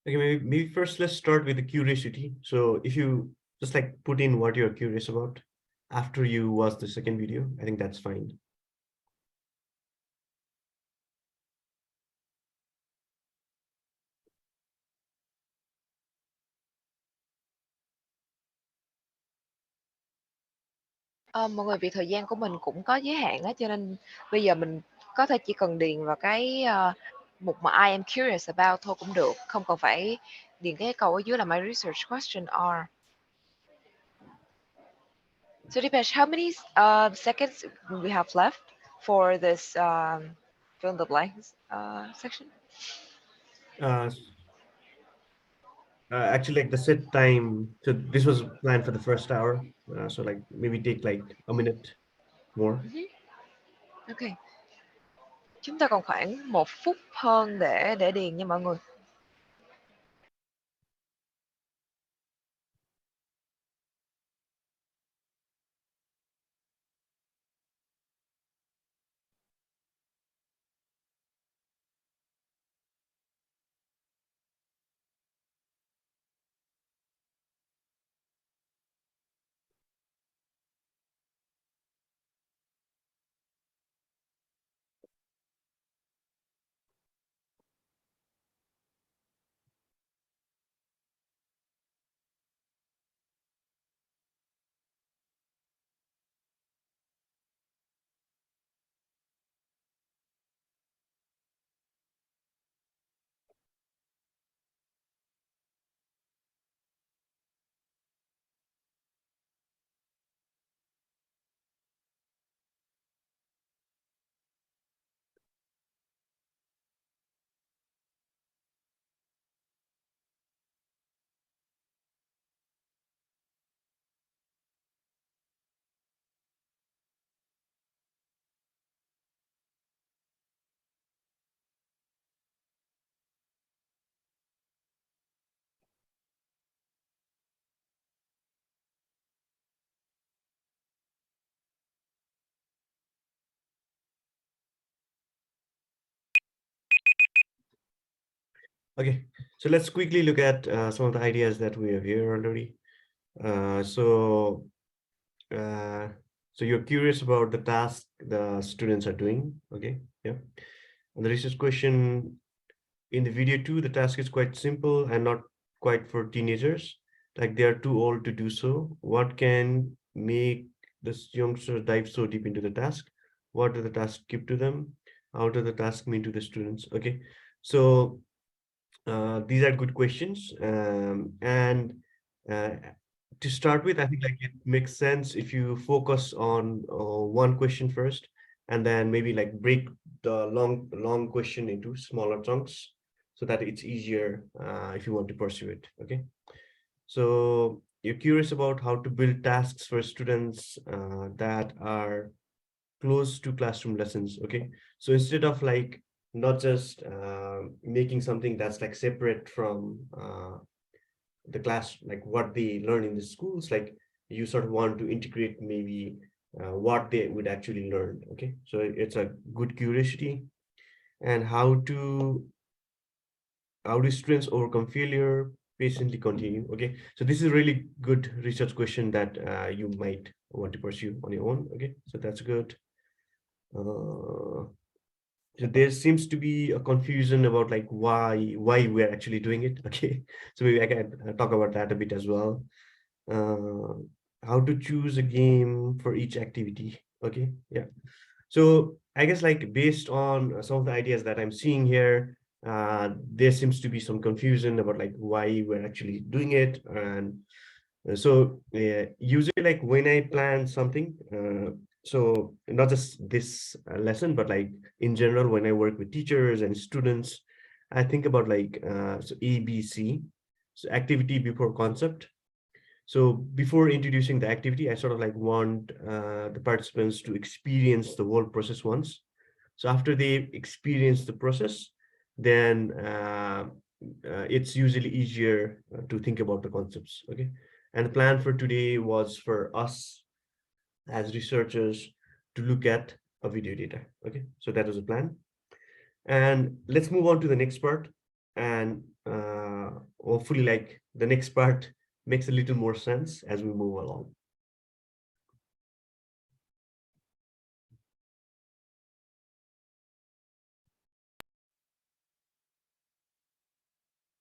Okay, maybe first let's start with the curiosity. So if you just like put in what you're curious about after you watch the second video, I think that's fine. Mọi người, vì thời gian của mình cũng có giới hạn á, cho nên bây giờ mình có thể chỉ cần điền vào cái mục mà I am curious about thôi cũng được, không cần phải điền cái câu ở dưới là my research question are. So Dipesh, how many seconds we have left for this fill in the blanks section? Uh, Actually, like the set time, so this was planned for the first hour. So like maybe take like a minute more. Okay. Chúng ta còn khoảng 1 phút hơn để điền nha mọi người. Okay, so let's quickly look at some of the ideas that we have here already. So So you're curious about the task the students are doing. Okay, yeah. And the research question in the video 2, the task is quite simple and not quite for teenagers. Like they are too old to do so. What can make this youngster dive so deep into the task? What do the tasks give to them? How does the task mean to the students? Okay, so these are good questions. And uh, to start with, I think like it makes sense if you focus on one question first, and then maybe like break the long question into smaller chunks so that it's easier if you want to pursue it. Okay. So you're curious about how to build tasks for students that are close to classroom lessons. Okay, so instead of like not just making something that's like separate from the class, like what they learn in the schools, like you sort of want to integrate maybe what they would actually learn. Okay, so it's a good curiosity. And how do students overcome failure, patiently continue? Okay, so this is a really good research question that you might want to pursue on your own. Okay, so that's good. uh, so there seems to be a confusion about like why we're actually doing it. Okay, so maybe I can talk about that a bit as well. uh, how to choose a game for each activity. Okay, yeah. So I guess like based on some of the ideas that I'm seeing here, there seems to be some confusion about like why we're actually doing it. And usually like when I plan something, so not just this lesson, but like in general, when I work with teachers and students, I think about like so ABC, so activity before concept. So before introducing the activity, I sort of like want the participants to experience the whole process once. So after they experience the process, then it's usually easier to think about the concepts. Okay. And the plan for today was for us as researchers to look at a video data. Okay. So that was the plan. And let's move on to the next part. And hopefully like the next part makes a little more sense as we move along.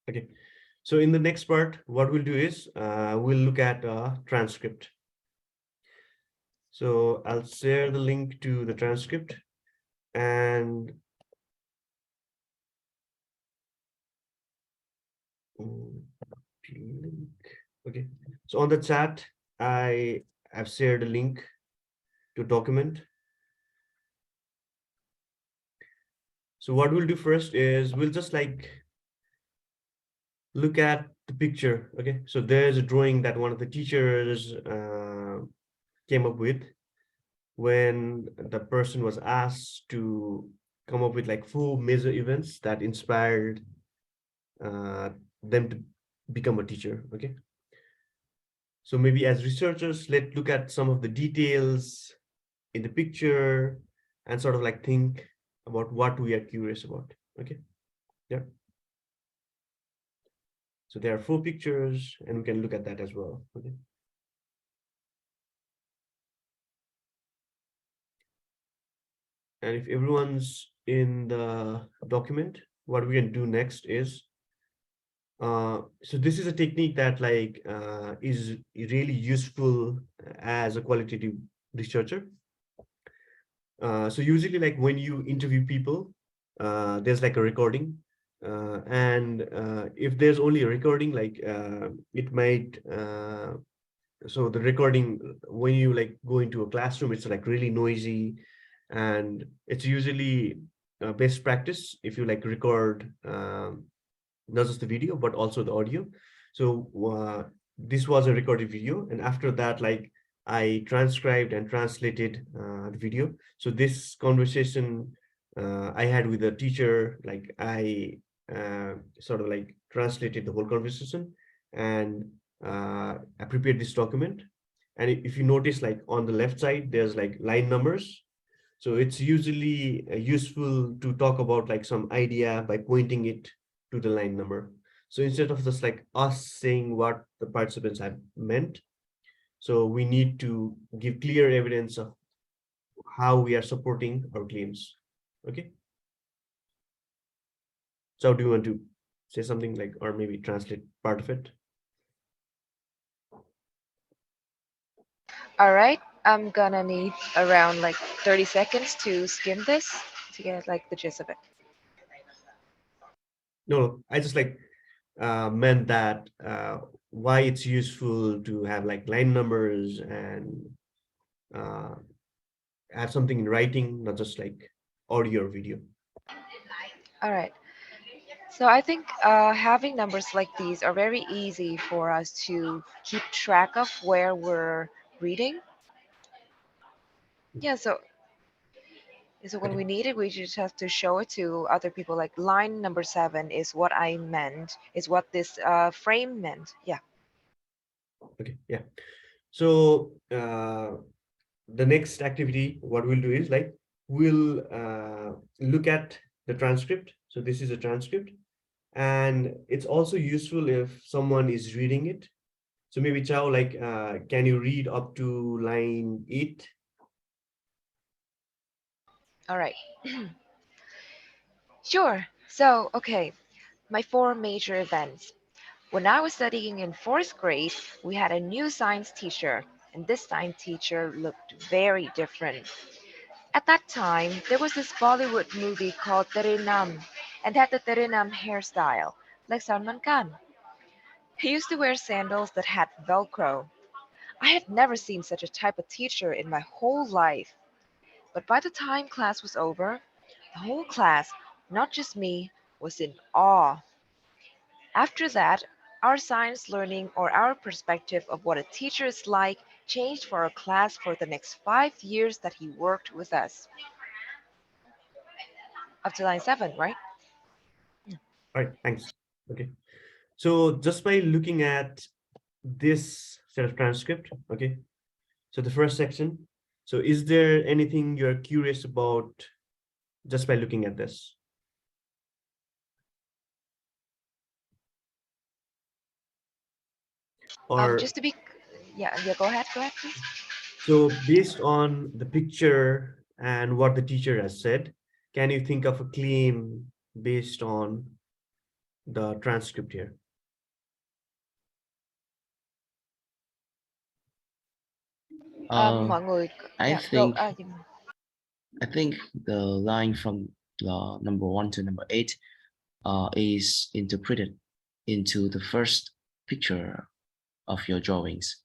Okay, so in the next part, what we'll do is we'll look at a transcript. So I'll share the link to the transcript and link. Okay, so on the chat, I have shared a link to document. So what we'll do first is we'll just like look at the picture. Okay, so there's a drawing that one of the teachers came up with when the person was asked to come up with like 4 major events that inspired uh, them to become a teacher. Okay, so maybe as researchers, let's look at some of the details in the picture and sort of like think about what we are curious about. Okay, yeah. So there are 4 pictures and we can look at that as well. Okay. And if everyone's in the document, what we can do next is, so this is a technique that like is really useful as a qualitative researcher. So usually like when you interview people, there's like a recording. And if there's only a recording, like it might, so the recording, when you like go into a classroom, it's like really noisy. And it's usually best practice if you like record not just the video but also the audio. So this was a recorded video, and after that like I transcribed and translated the video. So this conversation I had with the teacher, like I sort of like translated the whole conversation, and I prepared this document. And if you notice, like on the left side there's like line numbers. So it's usually useful to talk about like some idea by pointing it to the line number. So instead of just like us saying what the participants have meant, So we need to give clear evidence of how we are supporting our claims. Okay. So do you want to say something like, or maybe translate part of it? All right, I'm gonna need around like 30 seconds to skim this to get like the gist of it. No, I just like meant that why it's useful to have like line numbers and uh, have something in writing, not just like audio or video. All right. So I think having numbers like these are very easy for us to keep track of where we're reading. Yeah, so when Okay. we need it, we just have to show it to other people. Like line number 7 is what I meant, is what this frame meant. Yeah. Okay. Yeah. So the next activity, what we'll do is like we'll look at the transcript. So this is a transcript, and it's also useful if someone is reading it. So maybe Chao, like, can you read up to line 8? All right. Sure. So, okay, my 4 major events. When I was studying in 4th grade, we had a new science teacher, and this science teacher looked very different. At that time, there was this Bollywood movie called Terenam, and had the Terenam hairstyle, like Salman Khan. He used to wear sandals that had Velcro. I had never seen such a type of teacher in my whole life. But by the time class was over, the whole class, not just me, was in awe. After that, our science learning or our perspective of what a teacher is like changed for our class for the next 5 years that he worked with us. Up to line 7, right? All right, thanks. Okay. So just by looking at this set of transcript, okay. So the first section. So is there anything you're curious about just by looking at this? Or Just to be, yeah, go ahead, please. so based on the picture and what the teacher has said, can you think of a claim based on the transcript here? Mọi người, I yeah, go. think I think the line from number 1 to number 8 is interpreted into the first picture of your drawings.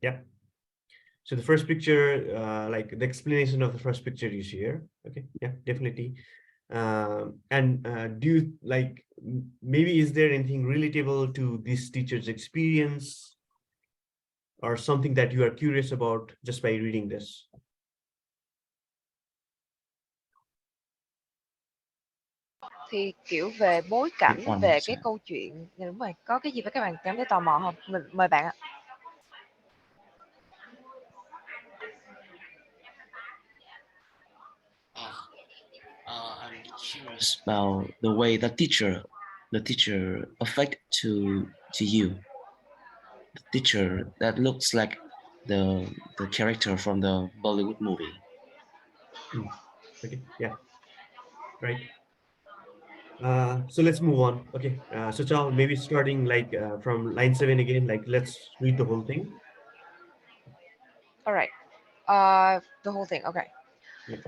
Yeah. So the first picture, like the explanation of the first picture you see here. Okay, yeah, definitely. And do you like maybe is there anything relatable to this teacher's experience or something that you are curious about just by reading this? Thì kiểu về bối Wait, cảnh, one more về cái time. câu chuyện, dạ đúng rồi, có cái gì với các bạn cảm thấy tò mò không? Mình mời bạn ạ. I'm curious about the way the teacher affect to you. The teacher that looks like the character from the Bollywood movie. Okay, yeah, right. So let's move on. Okay, so Chao, maybe starting like from line 7 again, like let's read the whole thing. All right. The whole thing. Okay. Yeah.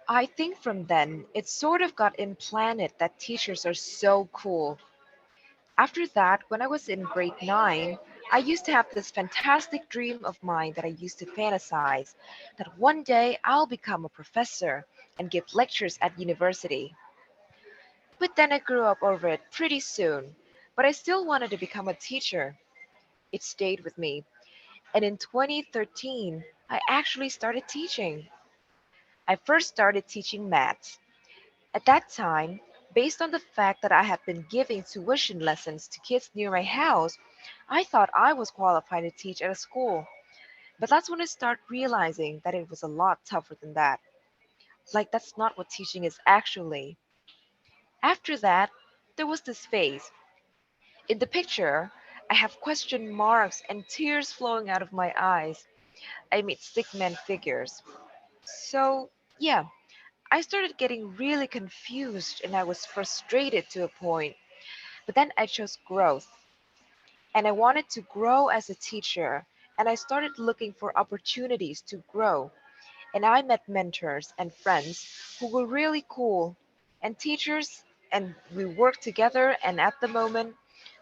I think from then it sort of got implanted that teachers are so cool. After that, when I was in grade 9, I used to have this fantastic dream of mine that I used to fantasize that one day I'll become a professor and give lectures at university. But then I grew up over it pretty soon. But I still wanted to become a teacher. It stayed with me. And in 2013, I actually started teaching. I first started teaching maths. At that time, based on the fact that I had been giving tuition lessons to kids near my house, I thought I was qualified to teach at a school. But that's when I started realizing that it was a lot tougher than that. Like, that's not what teaching is actually. After that, there was this phase. In the picture, I have question marks and tears flowing out of my eyes. I meet stickman figures. So, yeah, I started getting really confused and I was frustrated to a point. But then I chose growth and I wanted to grow as a teacher and I started looking for opportunities to grow. And I met mentors and friends who were really cool and teachers and we worked together and at the moment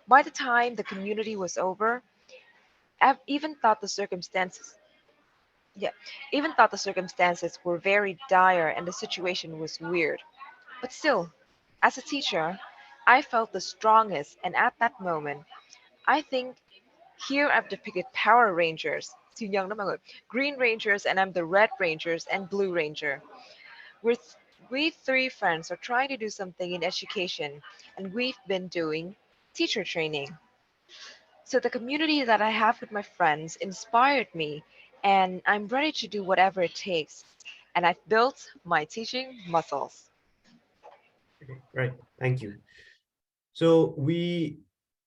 by the time the community was over, I've even thought the circumstances yeah, even thought the circumstances were very dire and the situation was weird. But still, as a teacher, I felt the strongest and at that moment, I think here I've depicted Power Rangers, siêu nhân đó mọi người, Green Rangers and I'm the Red Rangers and Blue Ranger. We're th- we three friends are trying to do something in education and we've been doing teacher training. So the community that I have with my friends inspired me, and I'm ready to do whatever it takes. And I've built my teaching muscles. Okay, right. Thank you. So we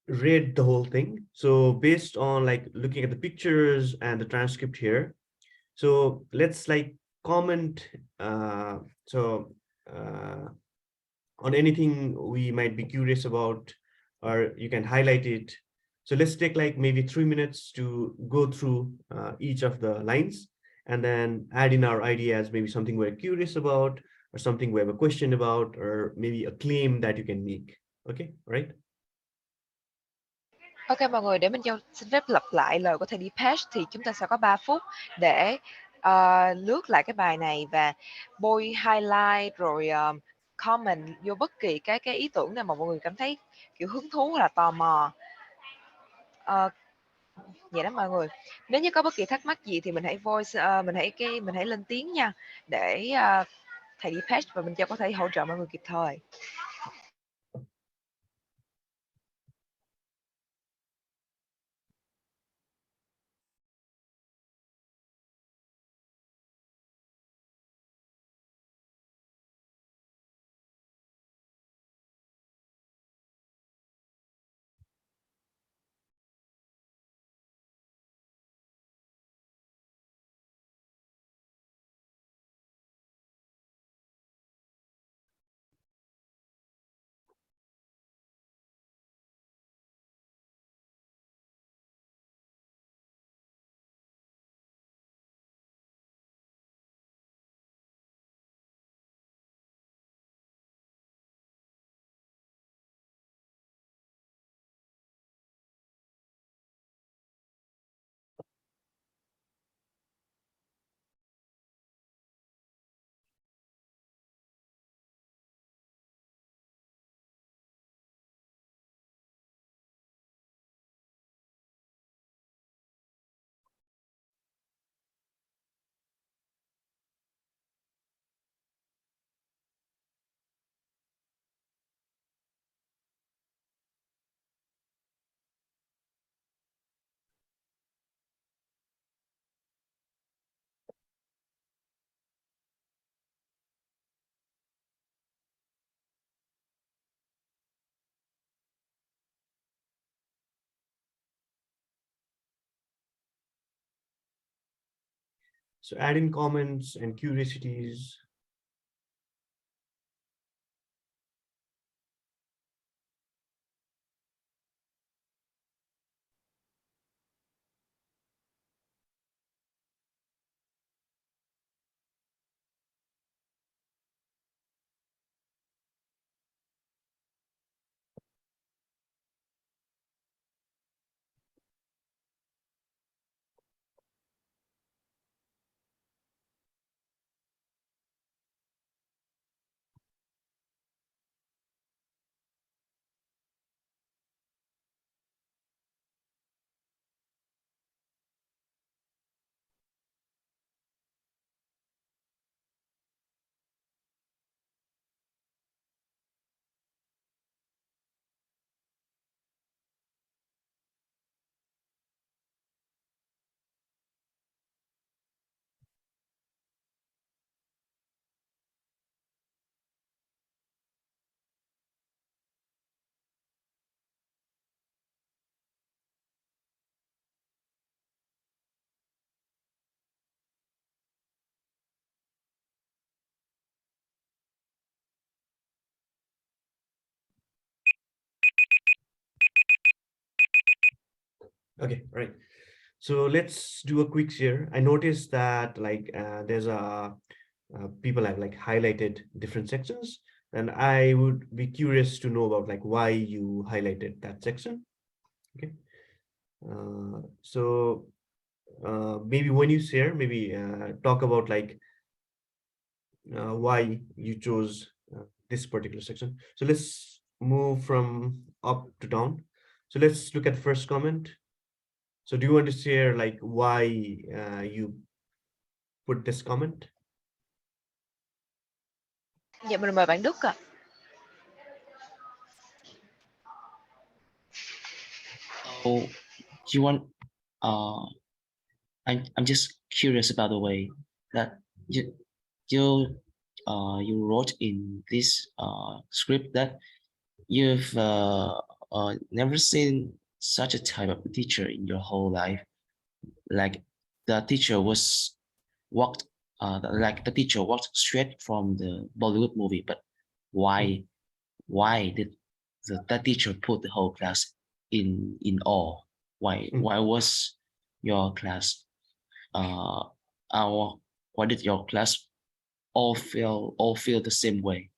read the whole thing. So based on like looking at the pictures and the transcript here, so let's like comment so uh, on anything we might be curious about, or you can highlight it. So let's take like maybe 3 minutes to go through each of the lines and then add in our ideas, maybe something we're curious about or something we have a question about, or maybe a claim that you can make. Okay, all right? Ok mọi người, để mình xin phép lặp lại lời của thầy Deepesh thì chúng ta sẽ có 3 phút để lướt lại cái bài này và bôi highlight rồi comment vô bất kỳ cái ý tưởng nào mà mọi người cảm thấy kiểu hứng thú hay là tò mò. Ờ, vậy đó mọi người. Nếu như có bất kỳ thắc mắc gì thì mình hãy voice mình hãy lên tiếng nha để thầy Deepesh và mình có thể hỗ trợ mọi người kịp thời. So add in comments and curiosities. Okay, right. So let's do a quick share. I noticed that like there's a people have like highlighted different sections, and I would be curious to know about like why you highlighted that section. Okay. So maybe when you share, maybe talk about like why you chose this particular section. So let's move from up to down. So let's look at the first comment. So do you want to share like why you put this comment? Dạ mình mời bạn Đức ạ. Oh, you want? Uh, I'm just curious about the way that you you you wrote in this script that you've never seen such a type of teacher in your whole life. Like the teacher was walked like the teacher walked straight from the Bollywood movie, but why did that teacher put the whole class in awe? Why was your class uh our why did your class all feel the same way?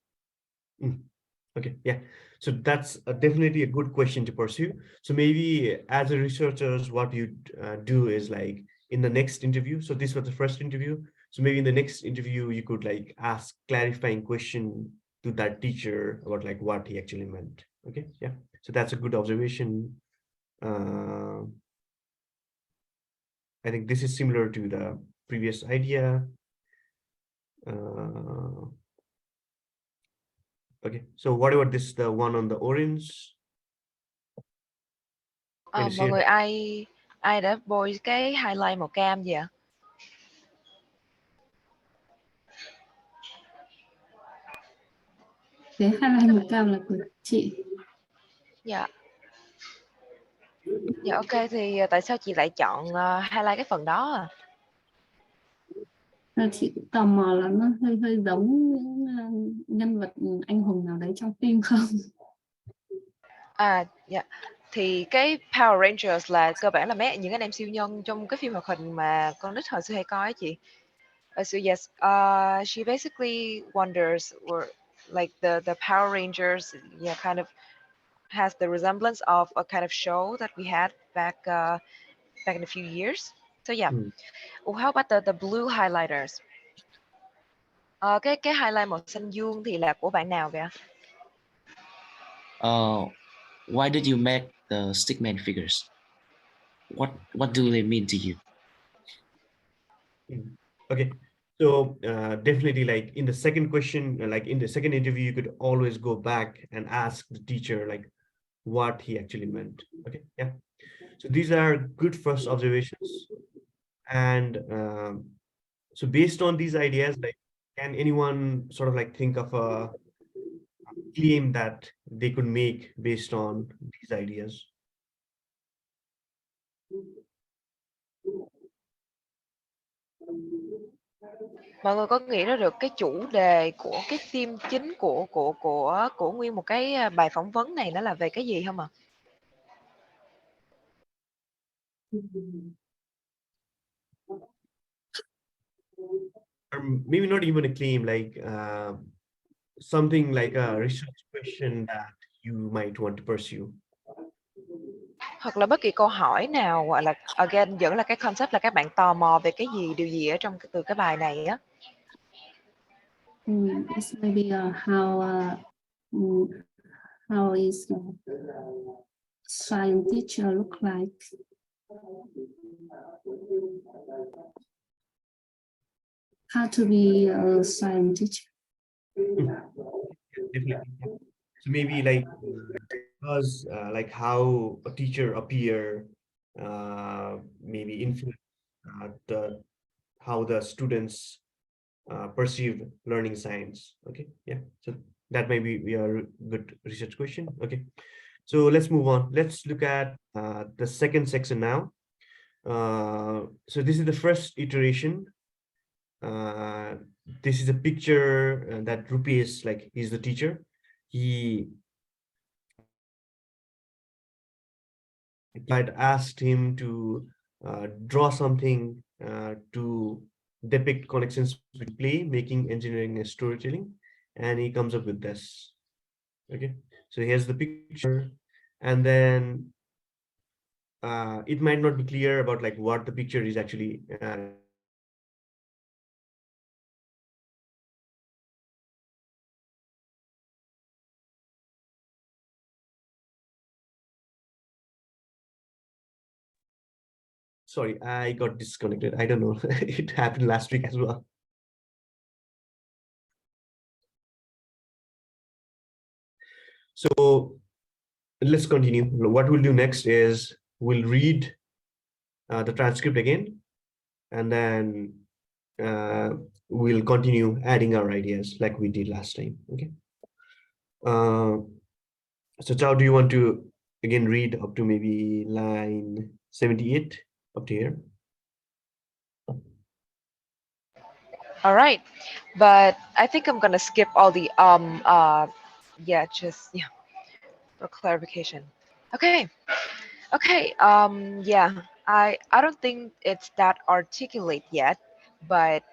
Okay, yeah. So that's definitely a good question to pursue. So maybe as a researchers, what you do is like in the next interview. So this was the first interview. So maybe in the next interview, you could like ask clarifying question to that teacher about like what he actually meant. Okay, yeah. So that's a good observation. Uh, I think this is similar to the previous idea. Uh, okay, so what about this, the one on the orange? Can you see Mọi it? người ai ai đã bôi cái highlight màu cam gì ạ? Cái highlight màu cam là của chị. Dạ. Dạ ok thì tại sao chị lại chọn highlight cái phần đó à? Chị cũng tò mò là nó hơi hơi giống những nhân vật anh hùng nào đấy trong phim không? À dạ. Thì cái Power Rangers là cơ bản là những anh em siêu nhân trong cái phim hoạt hình mà con nít hồi xưa hay coi á chị. So yes, she basically wonders or like the Power Rangers, yeah, kind of has the resemblance of a kind of show that we had back in a few years. So yeah. How about the blue highlighters? Cái highlight màu xanh dương thì là của bạn nào vậy ạ? Why did you make the stickman figures? What do they mean to you? Okay, so definitely like in the second question, like in the second interview, you could always go back and ask the teacher like what he actually meant. Okay, yeah. So these are good first observations. And so based on these ideas, like can anyone sort of like think of a claim that they could make based on these ideas? Mọi người có nghĩ ra được cái chủ đề của cái theme chính của nguyên một cái bài phỏng vấn này nó là về cái gì không ạ? Or maybe not even a claim, like something like a research question that you might want to pursue. Hoặc là bất kỳ câu hỏi nào gọi là again vẫn là cái concept là các bạn tò mò về cái gì, điều gì ở trong từ cái bài này á. This maybe how is science teacher look like? How to be a science teacher? Definitely. So maybe like because like how a teacher appear, maybe influence the how the students perceive learning science. Okay, yeah. So that may be a good research question. Okay, so let's move on. Let's look at the second section now. So this is the first iteration. This is a picture that Rupesh, like he's the teacher. He I'd asked him to draw something to depict connections between play, making, engineering, and storytelling, and he comes up with this. Okay, so here's the picture, and then it might not be clear about like what the picture is actually. Sorry, I got disconnected. I don't know. It happened last week as well. So let's continue. What we'll do next is we'll read the transcript again, and then uh, we'll continue adding our ideas like we did last time. Okay. Uh, so Chao, do you want to again read up to maybe line 78 up to here? All right, but I think I'm gonna skip all the yeah, just yeah, for clarification. Okay, okay, yeah, I don't think it's that articulate yet, but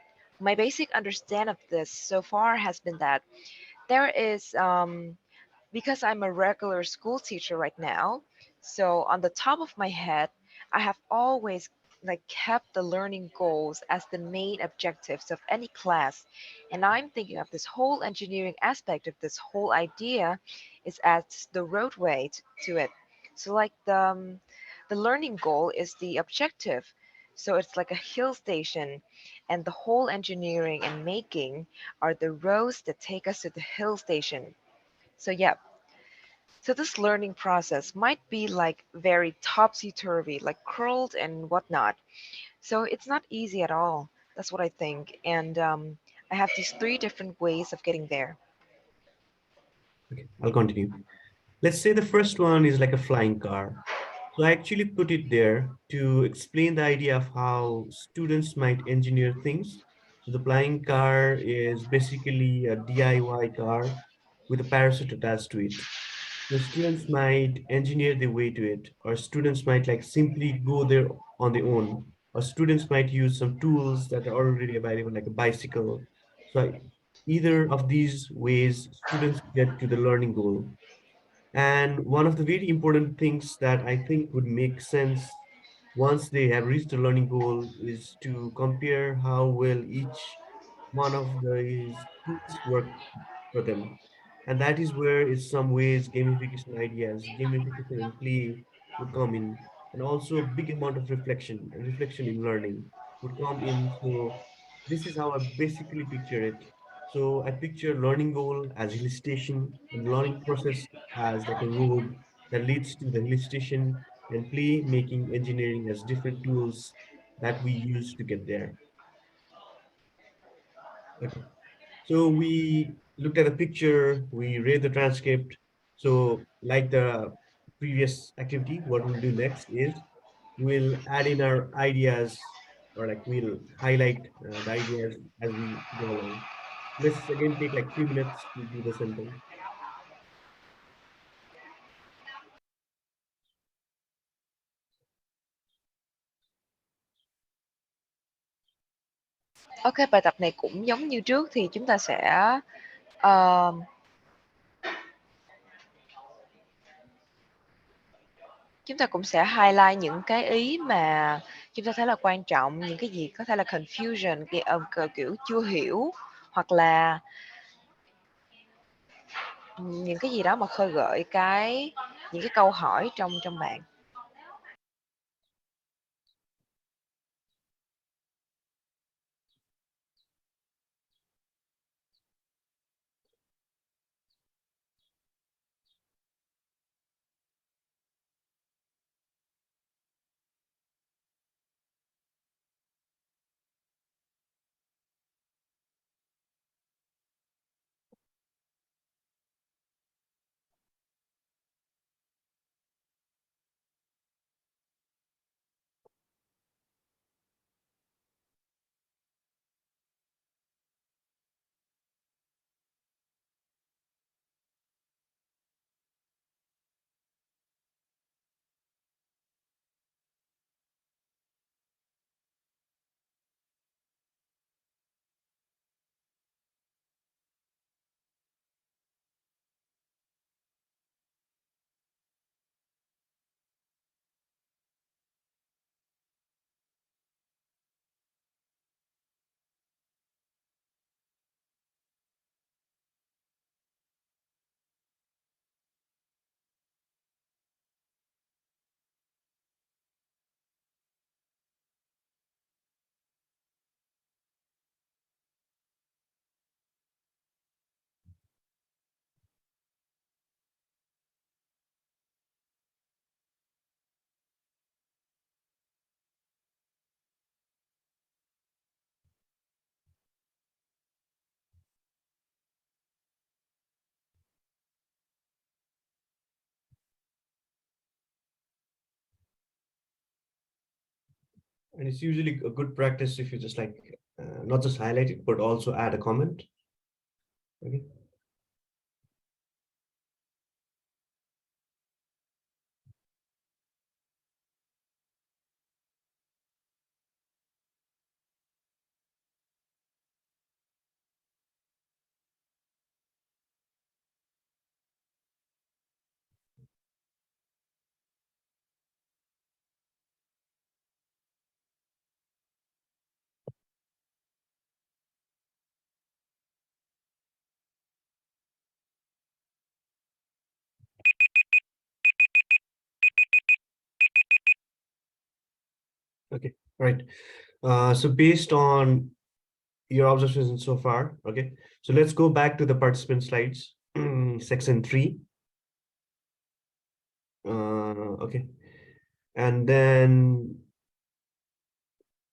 my basic understanding of this so far has been that there is because I'm a regular school teacher right now, so on the top of my head, I have always like kept the learning goals as the main objectives of any class. And I'm thinking of this whole engineering aspect of this whole idea is as the roadway to it. So like the learning goal is the objective. So it's like a hill station, and the whole engineering and making are the roads that take us to the hill station. So yeah, so this learning process might be like very topsy-turvy, like curled and whatnot. So it's not easy at all. That's what I think. And I have these three different ways of getting there. Okay, I'll continue. Let's say the first one is like a flying car. So I actually put it there to explain the idea of how students might engineer things. So the flying car is basically a DIY car with a parachute attached to it. So students might engineer their way to it, or students might like simply go there on their own, or students might use some tools that are already available, like a bicycle. So either of these ways, students get to the learning goal. And one of the very important things that I think would make sense once they have reached the learning goal is to compare how well each one of these tools work for them. And that is where, in some ways, gamification ideas, gamification and play would come in. And also a big amount of reflection in learning would come in. So this is how I basically picture it. So I picture learning goal as hill station and learning process as like a road that leads to the hill station, and play making engineering as different tools that we use to get there. Okay. So we looked at the picture, we read the transcript. So like the previous activity, what we'll do next is we'll add in our ideas, or like we'll highlight the ideas as we go along. Let's again take like 3 minutes to do the same thing. Ok, bài tập này cũng giống như trước thì ờ, chúng ta cũng sẽ highlight những cái ý mà chúng ta thấy là quan trọng, những cái gì có thể là confusion, kiểu chưa hiểu, hoặc là những cái gì đó mà khơi gợi những cái câu hỏi trong trong bạn. And it's usually a good practice if you just like not just highlight it, but also add a comment. Okay. Okay. Right. So based on your observations so far, okay. So let's go back to the participant slides, section 3. Okay. And then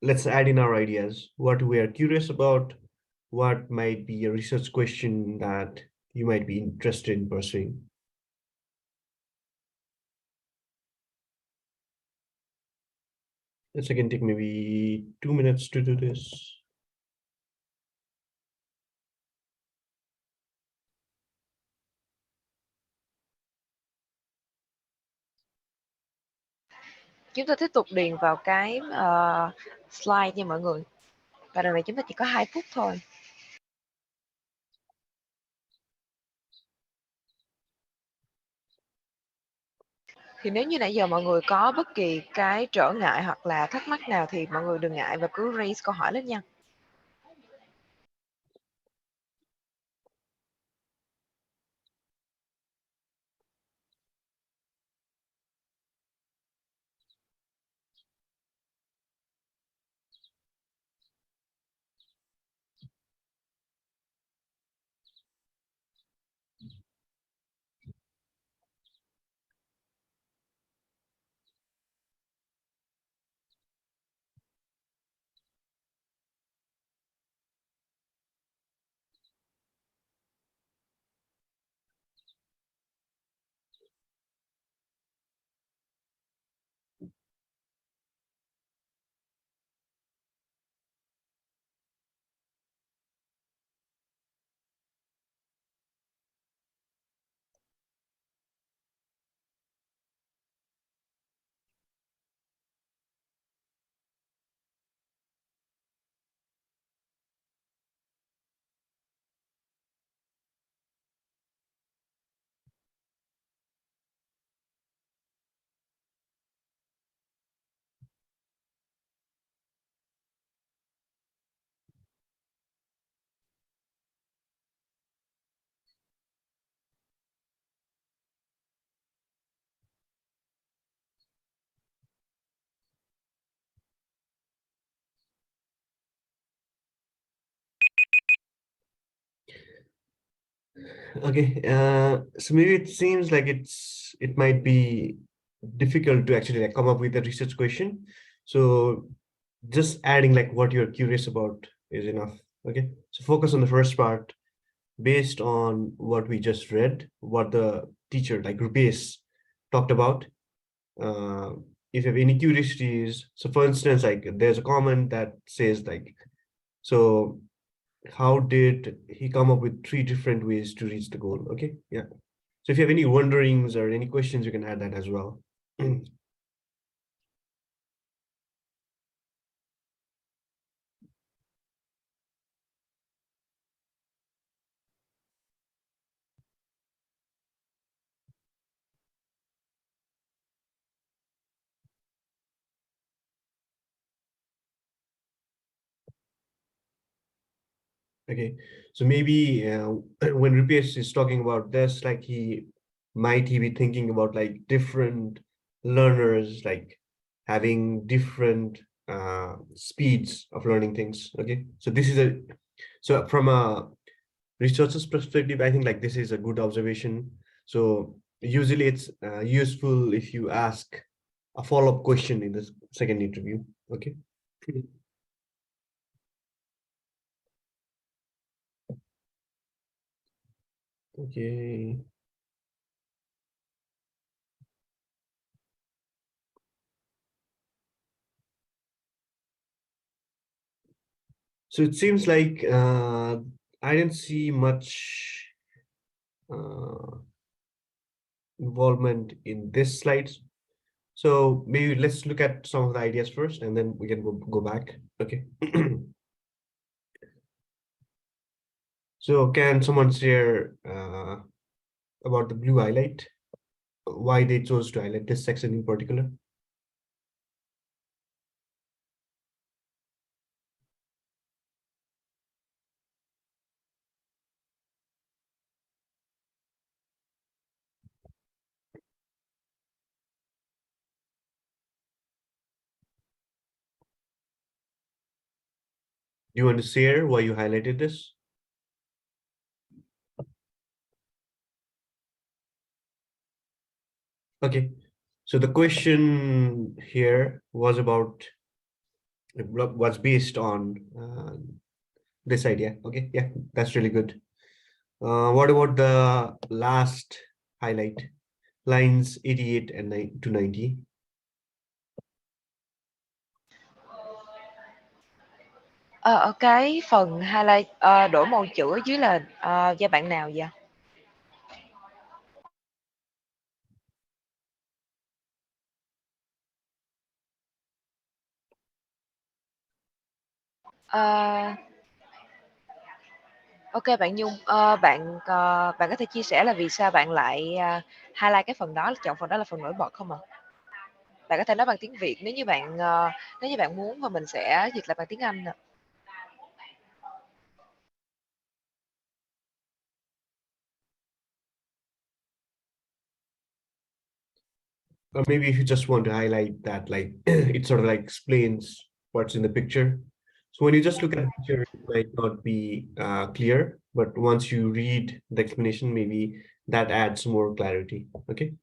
let's add in our ideas, what we are curious about, what might be a research question that you might be interested in pursuing. Let's again take maybe 2 minutes to do this. Chúng ta tiếp tục điền vào cái slide nha mọi người. Và lần này chúng ta chỉ có 2 phút thôi. Thì nếu như nãy giờ mọi người có bất kỳ cái trở ngại hoặc là thắc mắc nào thì mọi người đừng ngại và cứ raise câu hỏi lên nha. Okay, so maybe it seems like it might be difficult to actually like come up with a research question. So just adding like what you're curious about is enough. Okay, so focus on the first part based on what we just read, what the teacher like Rupesh talked about. Uh, if you have any curiosities, so for instance, like there's a comment that says like, so how did he come up with 3 different ways to reach the goal? Okay, yeah. So if you have any wonderings or any questions, you can add that as well. Okay, so maybe when Rupesh is talking about this, like he be thinking about like different learners, like having different speeds of learning things. Okay, so this is a so from a researcher's perspective, I think like this is a good observation. So usually it's useful if you ask a follow-up question in the second interview. Okay. Okay. So it seems like I didn't see much involvement in this slides. So maybe let's look at some of the ideas first, and then we can go back. Okay. So can someone share about the blue highlight? Why they chose to highlight this section in particular? Do you want to share why you highlighted this? Okay. So the question here was about was based on this idea. Okay, yeah, that's really good. What about the last highlight, lines 88 and 90? Ở cái phần highlight, đổi màu chữ ở dưới là, do bạn nào vậy? Ờ, ô bạn Nhung, bạn có thể chia sẻ là vì sao bạn lại, highlight cái phần đó, chọn phần đó là phần nổi bật không ạ? Bạn có thể nói bằng tiếng Việt nếu như bạn muốn và mình sẽ dịch lại bằng tiếng Anh ạ. Or maybe if you just want to highlight that, like it sort of like explains what's in the picture. So when you just look at the picture, it might not be clear, but once you read the explanation, maybe that adds more clarity. Okay.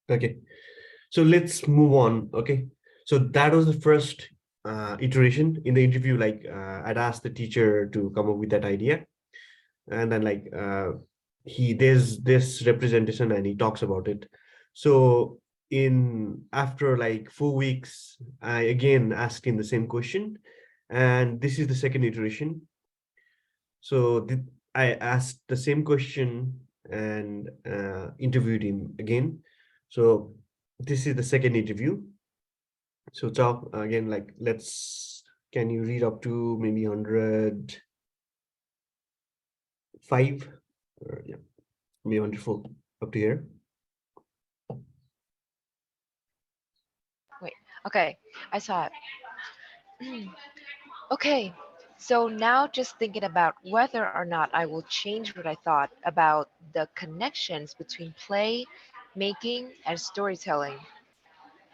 Okay. So let's move on. Okay. So that was the first iteration in the interview. Like I'd asked the teacher to come up with that idea, and then like there's this representation and he talks about it. So in after like 4 weeks, I again asked him the same question, and this is the second iteration. So I asked the same question and interviewed him again. So this is the second interview. So talk again, like can you read up to maybe 105? Yeah, be wonderful up to here. Wait, okay, I saw it. Okay, so now just thinking about whether or not I will change what I thought about the connections between play, making, and storytelling.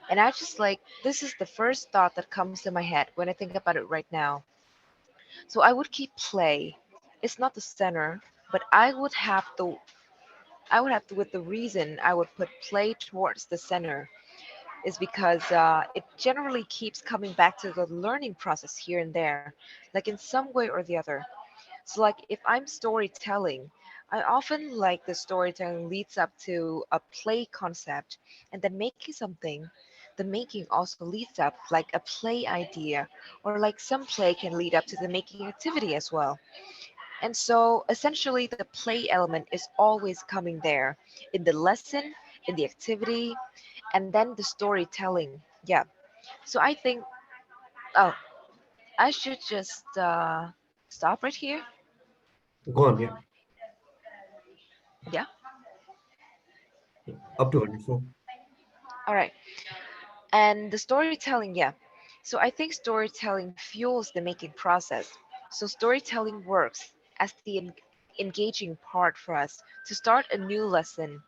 And I just like, this is the first thought that comes to my head when I think about it right now. So I would keep play. It's not the center, but with the reason I would put play towards the center is because it generally keeps coming back to the learning process here and there, like in some way or the other. So, like if I'm storytelling, I often like the storytelling leads up to a play concept, and then making something. The making also leads up like a play idea, or like some play can lead up to the making activity as well. And so essentially, the play element is always coming there in the lesson, in the activity, and then the storytelling. Yeah. So I think, oh, I should just stop right here. Go on, yeah, Yeah. up to 104. All right. And the storytelling, yeah. So I think storytelling fuels the making process. So storytelling works as the engaging part for us to start a new lesson,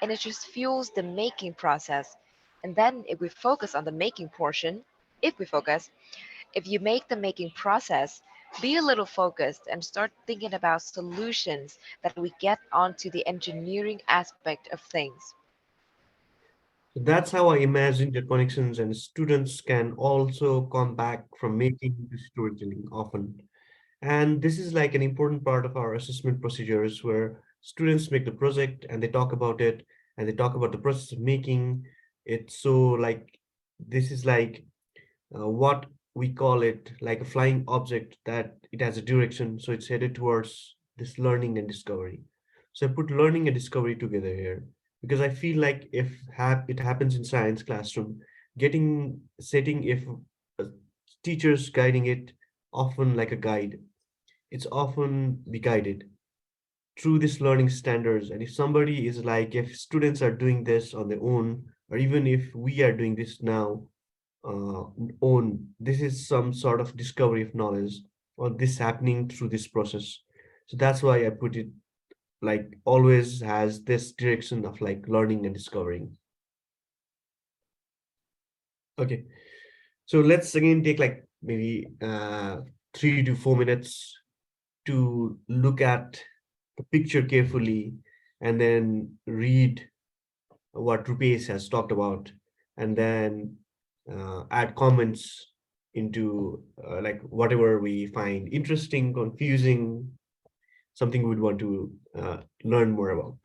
and it just fuels the making process. And then if we focus on the making portion, if we focus, if you make the making process, be a little focused and start thinking about solutions that we get onto the engineering aspect of things. So that's how I imagine the connections, and students can also come back from making to storytelling often. And this is like an important part of our assessment procedures where students make the project and they talk about it and they talk about the process of making. It's so like, this is like what we call it, like a flying object that it has a direction, so it's headed towards this learning and discovery. So I put learning and discovery together here because I feel like if it happens in science classroom, getting setting, if a teachers guiding it, often like a guide, it's often be guided through this learning standards. And if somebody is like, if students are doing this on their own, or even if we are doing this now uh, own, this is some sort of discovery of knowledge, or this happening through this process. So that's why I put it like always has this direction of like learning and discovering. Okay, so let's again take like maybe 3 to 4 minutes to look at the picture carefully, and then read what Rupesh has talked about, and then add comments into like whatever we find interesting, confusing, something we'd want to learn more about.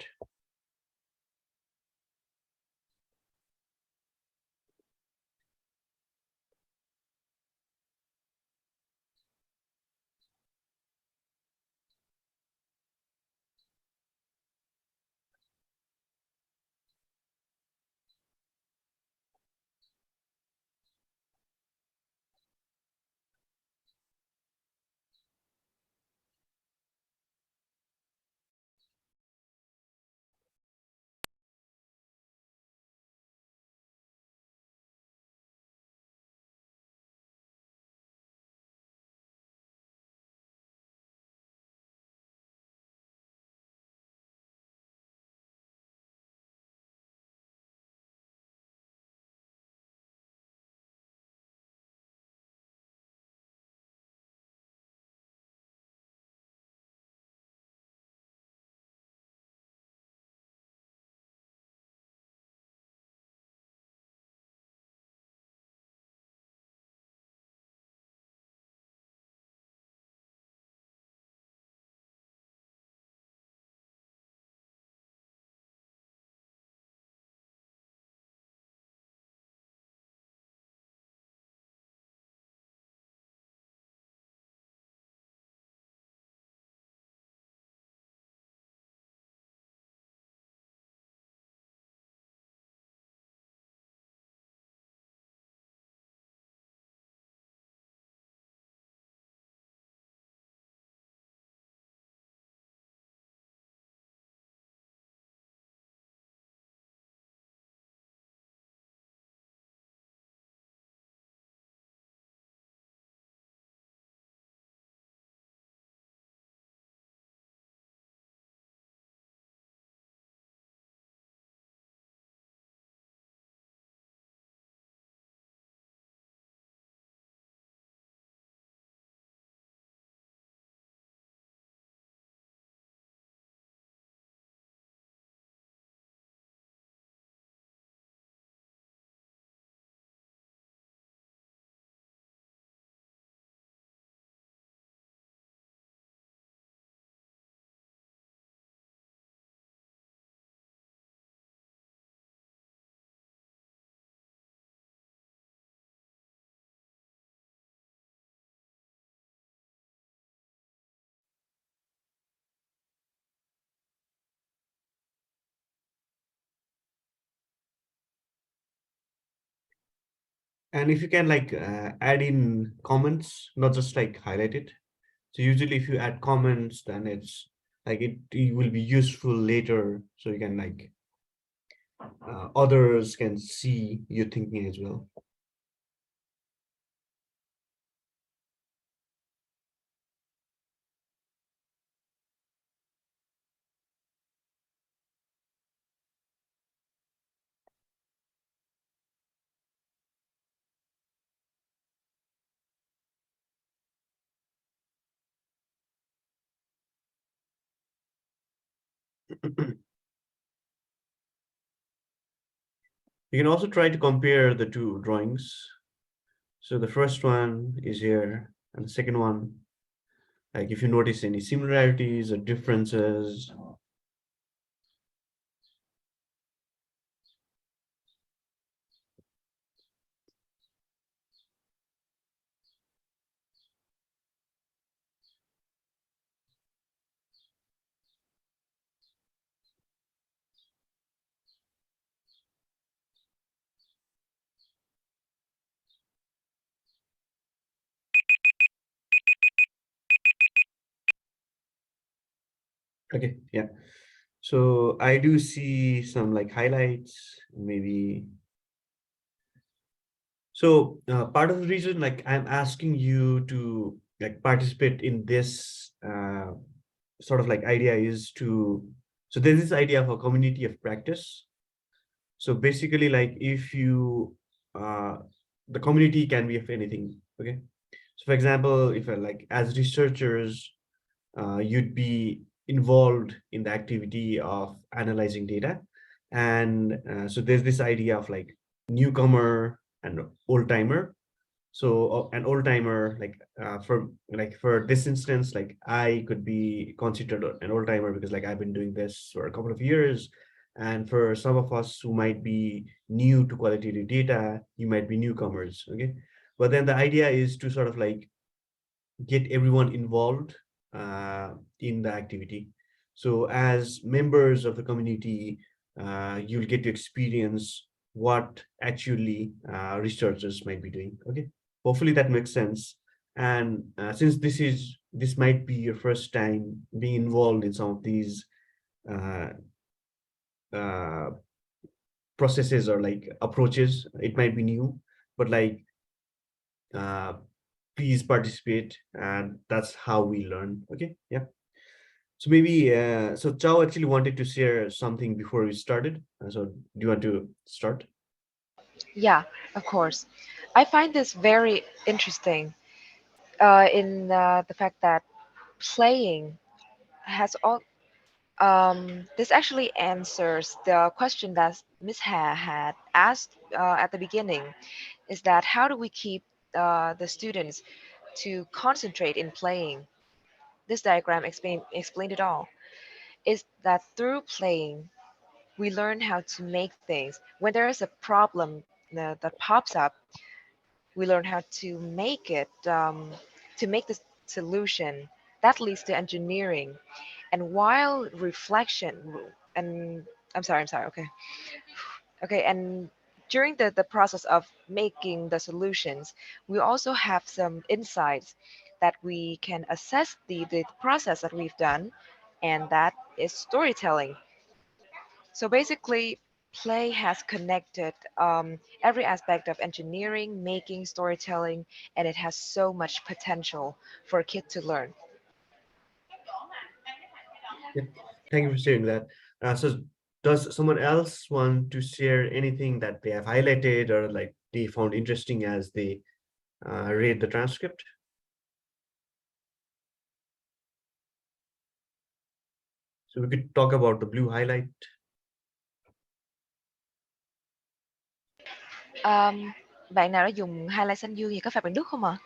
And if you can like add in comments, not just like highlight it. So usually if you add comments, then it's like it will be useful later, so you can like others can see your thinking as well. You can also try to compare the two drawings. So the first one is here, and the second one, like if you notice any similarities or differences. Okay, yeah. So I do see some like highlights, maybe. So part of the reason like I'm asking you to like participate in this sort of like idea is to, so there's this idea of a community of practice. So basically like if you, uh, the community can be of anything, okay? So for example, if like as researchers, you'd be involved in the activity of analyzing data. And so there's this idea of like newcomer and old timer. So an old timer, for this instance, like I could be considered an old timer because like I've been doing this for a couple of years. And for some of us who might be new to qualitative data, you might be newcomers. Okay. But then the idea is to sort of like get everyone involved in the activity. So as members of the community, you'll get to experience what actually researchers might be doing. Okay, hopefully that makes sense. And since this might be your first time being involved in some of these uh, uh, processes or like approaches, it might be new, but like uh, please participate, and that's how we learn. Okay, yeah. So maybe so Chao actually wanted to share something before we started. So do you want to start? Yeah, of course. I find this very interesting in the fact that playing has all. This actually answers the question that Miss Ha had asked at the beginning. Is that how do we keep the students to concentrate in playing? This diagram explained it all. Is that through playing we learn how to make things. When there is a problem that pops up, we learn how to make the solution. That leads to engineering. And while reflection and I'm sorry, okay. Okay, and during the process of making the solutions, we also have some insights that we can assess the process that we've done, and that is storytelling. So basically, play has connected every aspect of engineering, making, storytelling, and it has so much potential for a kid to learn. Yeah. Thank you for sharing that. So does someone else want to share anything that they have highlighted or like they found interesting as they read the transcript? So we could talk about the blue highlight. Bạn nào đã dùng highlight xanh dương gì có phải bạn Đức không ạ?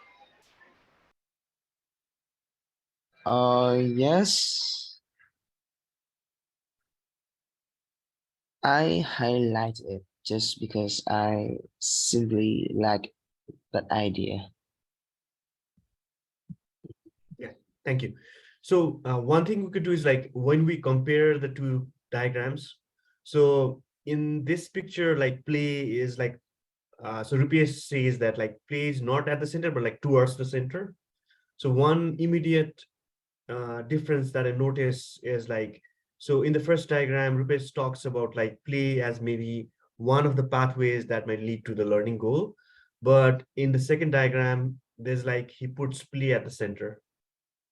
Yes, I highlight it just because I simply like that idea. Yeah, thank you. So one thing we could do is like when we compare the two diagrams. So in this picture, like play is like so Rupesh says that like play is not at the center, but like towards the center. So one immediate difference that I notice is like, so in the first diagram, Rupesh talks about like play as maybe one of the pathways that might lead to the learning goal. But in the second diagram, there's like he puts play at the center.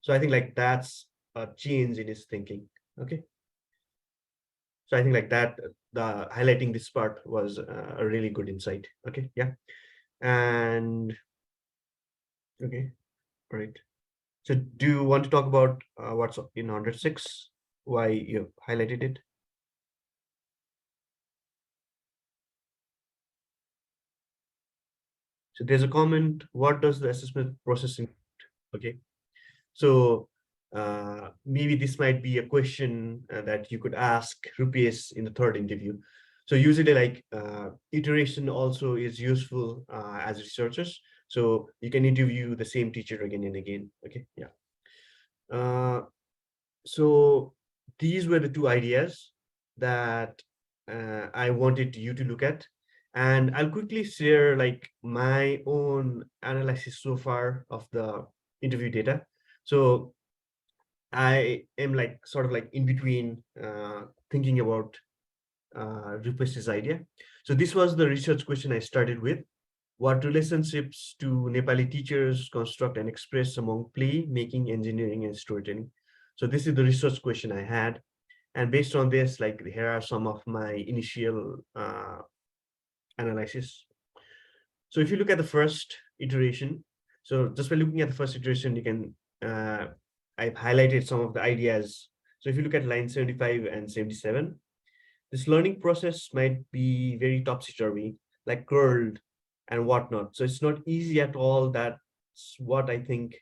So I think like that's a change in his thinking. Okay. So I think like that, the highlighting this part was a really good insight. Okay. Yeah. And okay. All right. So do you want to talk about what's in 106? Why you highlighted it? So there's a comment, what does the assessment processing? Okay. So maybe this might be a question that you could ask Rupesh in the third interview. So usually like iteration also is useful as researchers. So you can interview the same teacher again and again. Okay. Yeah. Uh, so these were the two ideas that I wanted you to look at. And I'll quickly share like my own analysis so far of the interview data. So I am like sort of like in between thinking about Rupesh's idea. So this was the research question I started with. What relationships do Nepali teachers construct and express among play, making, engineering, and storytelling? So this is the research question I had. And based on this, like here are some of my initial analysis. So if you look at the first iteration, so just by looking at the first iteration, you can, I've highlighted some of the ideas. So if you look at line 75 and 77, this learning process might be very topsy-turvy, like curled and whatnot. So it's not easy at all. That's what I think.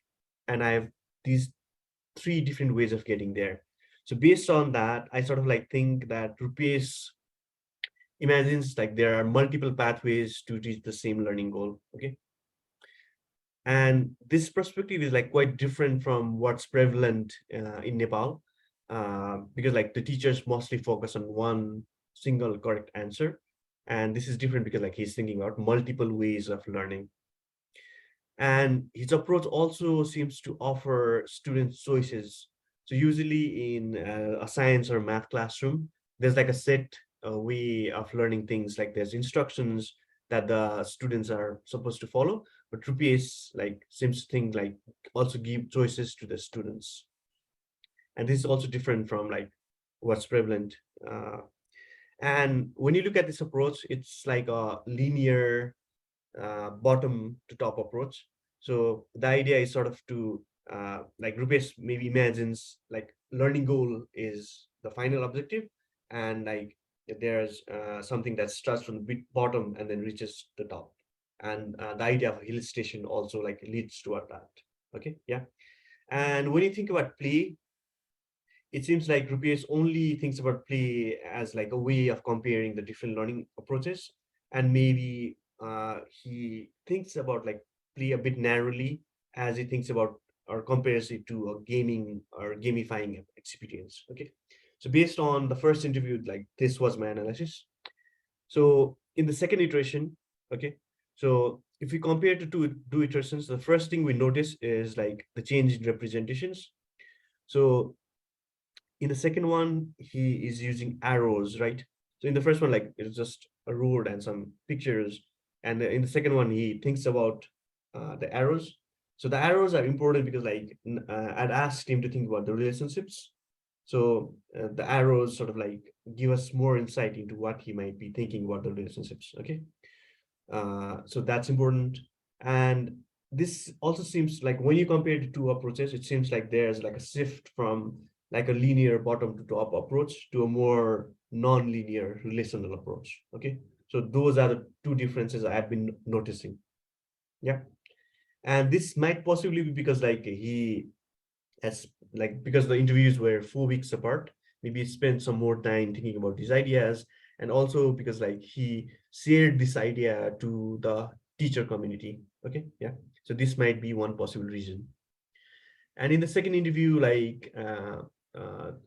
And I have these three different ways of getting there. So based on that, I sort of like think that Rupesh imagines like there are multiple pathways to reach the same learning goal. Okay. And this perspective is like quite different from what's prevalent in Nepal, because like the teachers mostly focus on one single correct answer. And this is different because like he's thinking about multiple ways of learning. And his approach also seems to offer students choices. So usually in a science or math classroom, there's like a set way of learning things, like there's instructions that the students are supposed to follow. But Rupesh like seems to think like also give choices to the students. And this is also different from like what's prevalent. And when you look at this approach, it's like a linear bottom to top approach. So the idea is sort of to like Rupesh maybe imagines like learning goal is the final objective, and like there's something that starts from the bottom and then reaches the top. And the idea of a hill station also like leads toward that. Okay, yeah. And when you think about play, it seems like Rupesh only thinks about play as like a way of comparing the different learning approaches, and maybe he thinks about like play a bit narrowly as he thinks about or compares it to a gaming or gamifying experience. Okay, so based on the first interview, like this was my analysis. So in the second iteration, okay, so if we compare to two iterations, the first thing we notice is like the change in representations. So in the second one, he is using arrows, right? So in the first one, like it's just a road and some pictures. And in the second one, he thinks about the arrows. So the arrows are important because like I'd asked him to think about the relationships. So the arrows sort of like give us more insight into what he might be thinking about the relationships. Okay. So that's important. And this also seems like when you compare the two approaches, it seems like there's like a shift from like a linear bottom to top approach to a more non-linear relational approach. Okay. So those are the two differences I've been noticing. Yeah. And this might possibly be because like he has like because the interviews were 4 weeks apart, maybe he spent some more time thinking about these ideas, and also because like he shared this idea to the teacher community. Okay, yeah. So this might be one possible reason. And in the second interview, like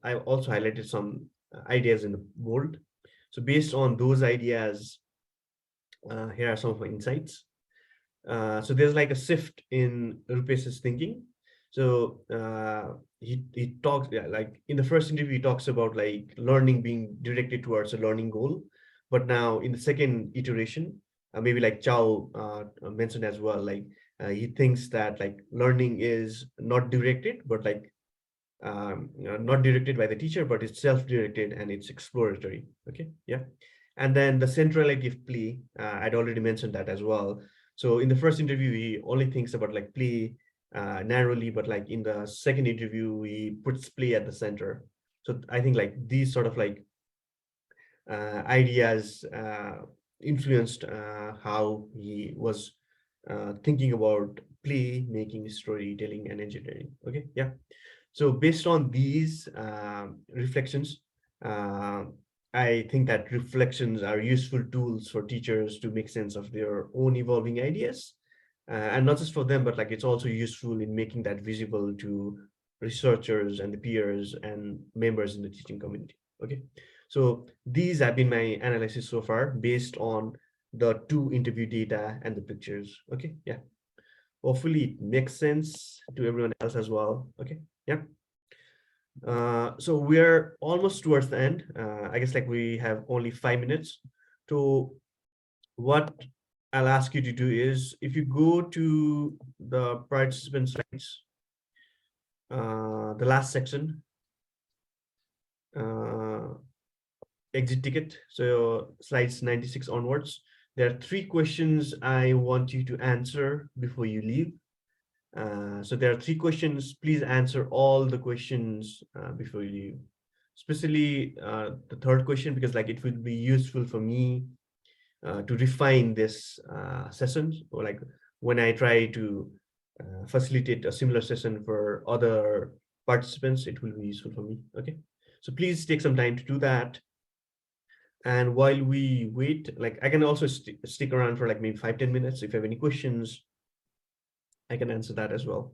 I also highlighted some ideas in the board. So based on those ideas, here are some of my insights. So there's like a shift in Rupesh's thinking. So he talks, yeah, like in the first interview he talks about like learning being directed towards a learning goal, but now in the second iteration, maybe like Chow mentioned as well, like he thinks that like learning is not directed, but like not directed by the teacher, but it's self-directed and it's exploratory. Okay, yeah. And then the centrality of play, I'd already mentioned that as well. So in the first interview, he only thinks about like play narrowly, but like in the second interview, he puts play at the center. So I think like these sort of like ideas influenced how he was thinking about play, making, storytelling, and engineering. Okay, yeah. So based on these reflections, uh, I think that reflections are useful tools for teachers to make sense of their own evolving ideas. And not just for them, but like it's also useful in making that visible to researchers and the peers and members in the teaching community. Okay. So these have been my analysis so far based on the two interview data and the pictures. Okay. Yeah. Hopefully it makes sense to everyone else as well. Okay. Yeah. So we're almost towards the end. I guess like we have only 5 minutes. To what I'll ask you to do is, if you go to the participant slides, the last section, uh, exit ticket, so slides 96 onwards, there are 3 questions I want you to answer before you leave. So there are 3 questions. Please answer all the questions before you leave. Especially the third question, because like it would be useful for me to refine this session, or like when I try to facilitate a similar session for other participants, it will be useful for me. Okay, so please take some time to do that. And while we wait, like I can also stick around for like maybe 5-10 minutes. If you have any questions, I can answer that as well.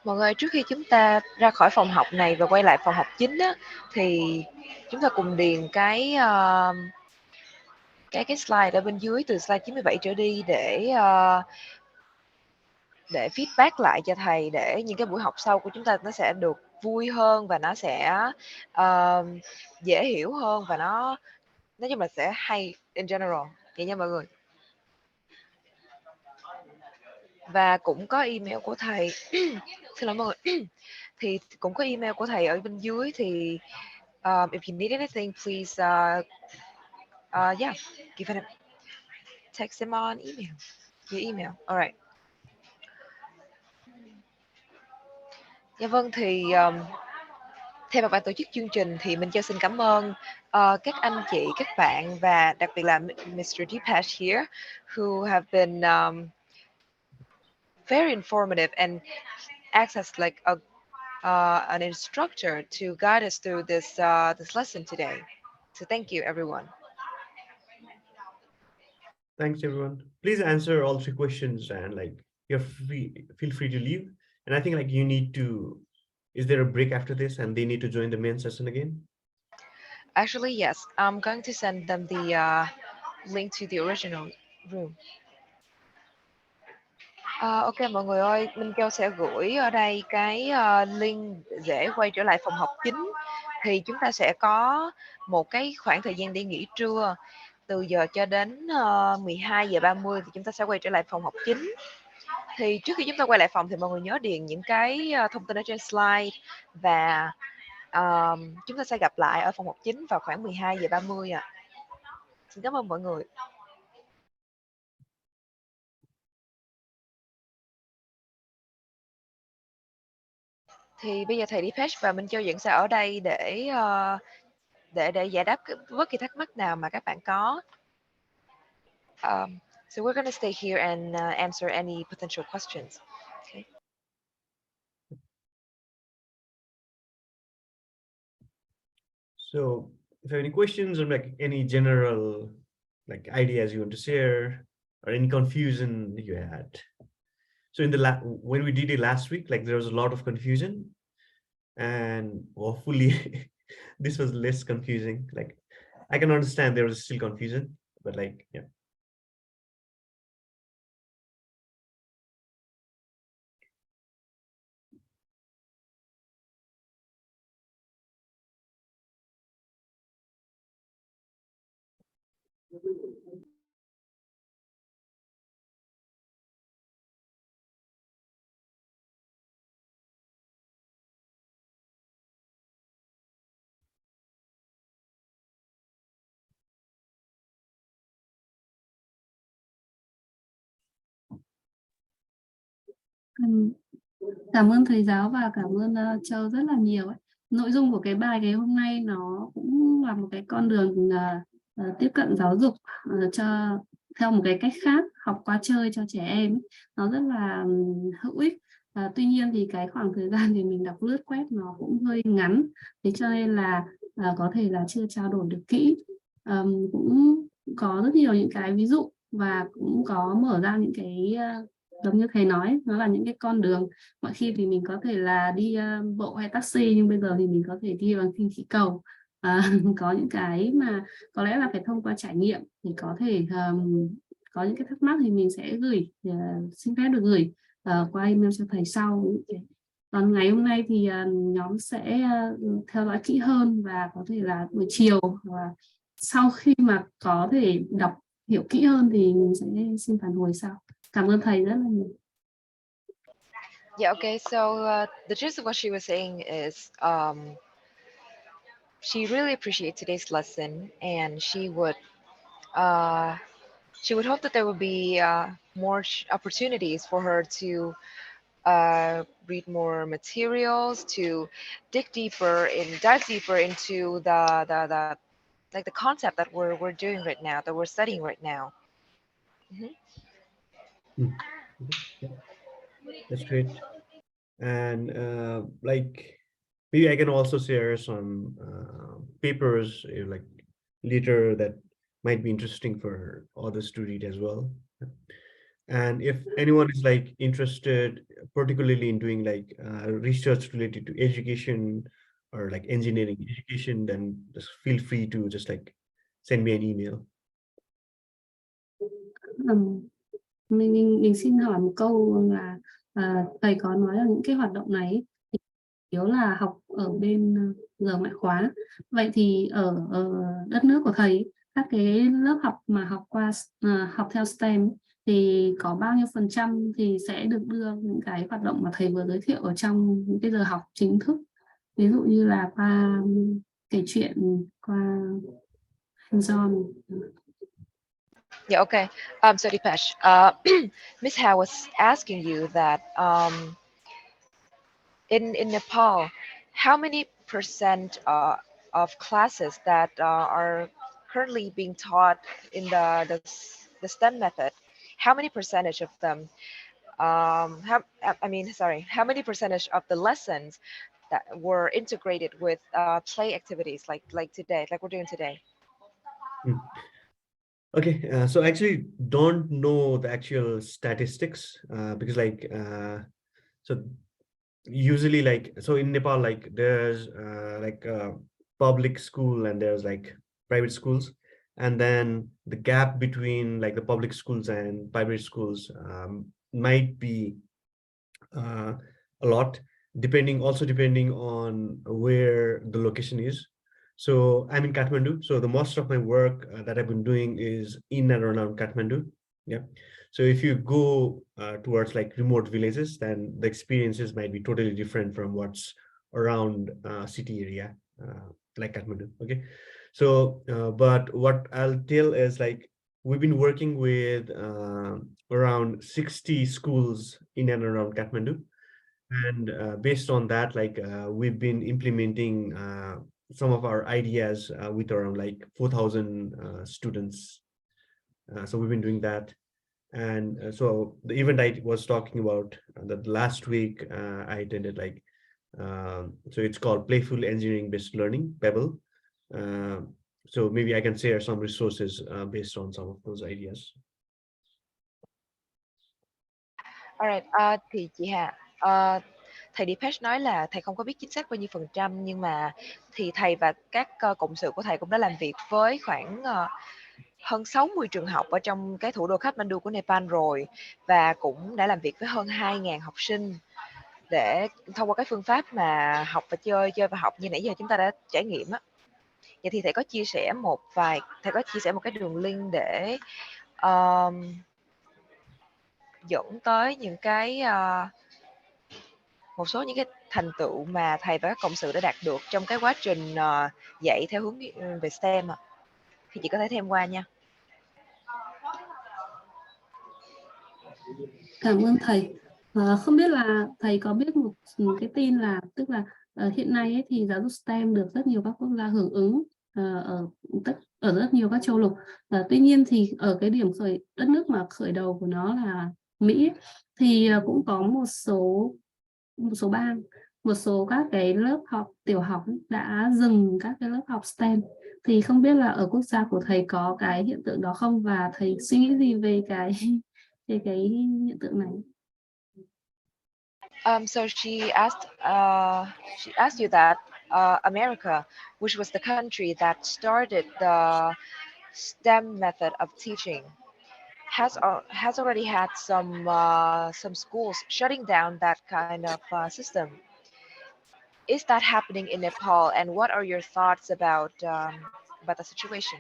Mọi người, trước khi chúng ta ra khỏi phòng học này và quay lại phòng học chính á, thì chúng ta cùng điền cái slide ở bên dưới từ slide 97 trở đi để feedback lại cho thầy, để những cái buổi học sau của chúng ta nó sẽ được vui hơn và nó sẽ dễ hiểu hơn, và nó nói chung là sẽ hay in general vậy nha mọi người. Và cũng có email của thầy xin lỗi mọi người thì cũng có email của thầy ở bên dưới, thì if you need anything please yeah, give him, text him on email, your email. Alright. Dạ vâng, thì thay mặt ban tổ chức chương trình thì mình xin cảm ơn các anh chị, các bạn và đặc biệt là Mr. Deepesh here, who have been very informative and acts as like an instructor to guide us through this lesson today. So thank you everyone. Thanks everyone. Please answer all 3 questions, and like feel free to leave. And I think like you need to, is there a break after this and they need to join the main session again? Actually, yes, I'm going to send them the link to the original room. Ok mọi người ơi, Minh Châu sẽ gửi ở đây cái link để quay trở lại phòng học chính. Thì chúng ta sẽ có một cái khoảng thời gian đi nghỉ trưa từ giờ cho đến 12 giờ 30 thì chúng ta sẽ quay trở lại phòng học chính. Thì trước khi chúng ta quay lại phòng thì mọi người nhớ điền những cái thông tin ở trên slide, và chúng ta sẽ gặp lại ở phòng học chính vào khoảng 12 giờ 30 ạ. Xin cảm ơn mọi người. Thì bây giờ thầy Deepesh và Minh Châu vẫn sẽ ở đây để giải đáp bất kỳ thắc mắc nào mà các bạn có. So we're going to stay here and answer any potential questions. Okay. So if you have any questions or like any general like ideas you want to share, or any confusion you had. So in the when we did it last week, like there was a lot of confusion, and hopefully this was less confusing. Like I can understand there was still confusion, but like yeah. Ừm, Cảm ơn thầy giáo và cảm ơn Châu rất là nhiều ấy. Nội dung của cái bài ngày hôm nay nó cũng là một cái con đường tiếp cận giáo dục cho theo một cái cách khác, học qua chơi cho trẻ em ấy. Nó rất là hữu ích. Tuy nhiên thì cái khoảng thời gian thì mình đọc lướt quét nó cũng hơi ngắn, thế cho nên là có thể là chưa trao đổi được kỹ. Cũng có rất nhiều những cái ví dụ và cũng có mở ra những cái giống như thầy nói, nó là những cái con đường. Mọi khi thì mình có thể là đi bộ hay taxi, nhưng bây giờ thì mình có thể đi bằng khinh khí cầu. Có những cái mà có lẽ là phải thông qua trải nghiệm thì có thể có những cái thắc mắc thì mình sẽ gửi xin phép được gửi qua email cho thầy sau. Còn ngày hôm nay thì nhóm sẽ theo dõi kỹ hơn và có thể là buổi chiều và sau khi mà có thể đọc hiểu kỹ hơn thì mình sẽ xin phản hồi sau. Cảm ơn thầy rất là nhiều. Yeah, okay. So the gist of what she was saying is she really appreciates today's lesson, and she would hope that there would be more opportunities for her to read more materials, to dive deeper into the like the concept that we're doing right now, that we're studying right now. Mm. Yeah, that's great. And like maybe I can also share some papers like later that might be interesting for others to read as well. And if anyone is like interested, particularly in doing like research related to education or like engineering education, then just feel free to just like send me an email. Mình xin hỏi một câu là thầy có nói là những cái hoạt động này thì yếu là học ở bên giờ ngoại khóa. Vậy thì ở đất nước của thầy, các cái lớp học mà học theo STEM thì có bao nhiêu % thì sẽ được đưa những cái hoạt động mà thầy vừa giới thiệu ở trong những cái giờ học chính thức, ví dụ như là qua kể chuyện, qua hands-on. Yeah, okay. So Dipesh, Miss Howe was asking you that in Nepal, how many percent of classes that are currently being taught in the STEM method, how many percentage of them, how many percentage of the lessons that were integrated with play activities like today, like we're doing today? Hmm. Okay, so I actually don't know the actual statistics because like so usually like so in Nepal like there's like public school and there's like private schools, and then the gap between like the public schools and private schools might be uh, a lot, depending on where the location is. So I'm in Kathmandu, so the most of my work that I've been doing is in and around Kathmandu. Yeah. So if you go towards like remote villages, then the experiences might be totally different from what's around city area like Kathmandu. Okay. So but what I'll tell is like we've been working with around 60 schools in and around Kathmandu, and based on that, like we've been implementing some of our ideas with around like 4,000 students. So we've been doing that. And so the event I was talking about that last week, I attended like, so it's called Playful Engineering Based Learning, Pebble. So maybe I can share some resources based on some of those ideas. Alright, thì chị Hà, thầy Dipesh nói là thầy không có biết chính xác bao nhiêu phần trăm, nhưng mà thì thầy và các cộng sự của thầy cũng đã làm việc với khoảng hơn 60 trường học ở trong cái thủ đô Kathmandu của Nepal rồi, và cũng đã làm việc với hơn 2.000 học sinh để thông qua cái phương pháp mà học và chơi, chơi và học như nãy giờ chúng ta đã trải nghiệm á. Vậy thì thầy có chia sẻ một cái đường link để dẫn tới những cái một số những cái thành tựu mà thầy và các cộng sự đã đạt được trong cái quá trình dạy theo hướng về STEM ạ. Thì chị có thể thêm qua nha. Cảm ơn thầy. Không biết là thầy có biết một cái tin là tức là hiện nay ấy, thì giáo dục STEM được rất nhiều các quốc gia hưởng ứng ở rất nhiều các châu lục. Tuy nhiên thì ở cái điểm đất nước mà khởi đầu của nó là Mỹ ấy, thì cũng có một số bang, một số các cái lớp học tiểu học ấy, đã dừng các cái lớp học STEM. Thì không biết là ở quốc gia của thầy có cái hiện tượng đó không, và thầy suy nghĩ gì về cái hiện tượng này? So she asked you that America, which was the country that started the STEM method of teaching, has already had some schools shutting down that kind of system. Is that happening in Nepal, and what are your thoughts about the situation?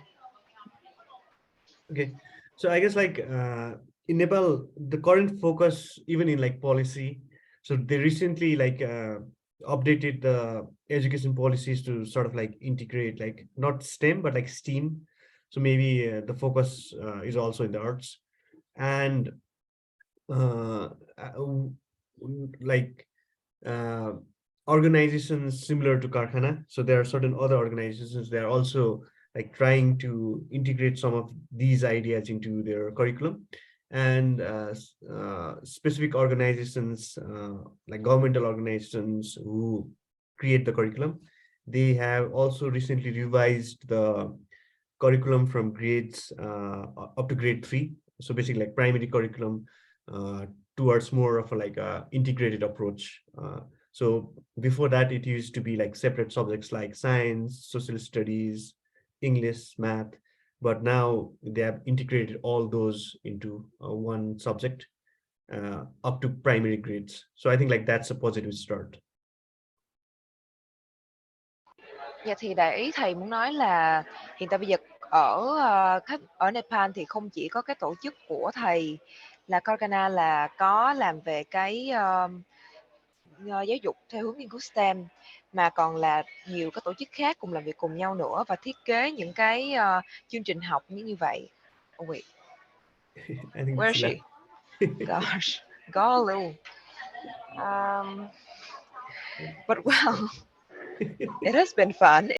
Okay, so I guess like in Nepal, the current focus, even in like policy, so they recently like updated the education policies to sort of like integrate like not STEM but like STEAM. So maybe the focus is also in the arts, and uh, uh, like uh, organizations similar to Karkhana. So there are certain other organizations that are also like trying to integrate some of these ideas into their curriculum. And specific organizations, like governmental organizations who create the curriculum, they have also recently revised the curriculum from grades up to grade 3. So basically like primary curriculum uh, towards more of a like a integrated approach. So before that, it used to be like separate subjects like science, social studies, English, math, but now they have integrated all those into one subject up to primary grades. So I think like that's a positive start. Dạ thì đại ý thầy muốn nói là hiện tại bây giờ ở Nepal thì không chỉ có cái tổ chức của thầy là Korgana là có làm về cái giáo dục theo hướng nghiên cứu STEM, mà còn là nhiều các tổ chức khác cùng làm việc cùng nhau nữa và thiết kế những cái chương trình học như vậy. Oh wait, I think where it's is left. she? Gosh, go luôn. But well, it has been fun.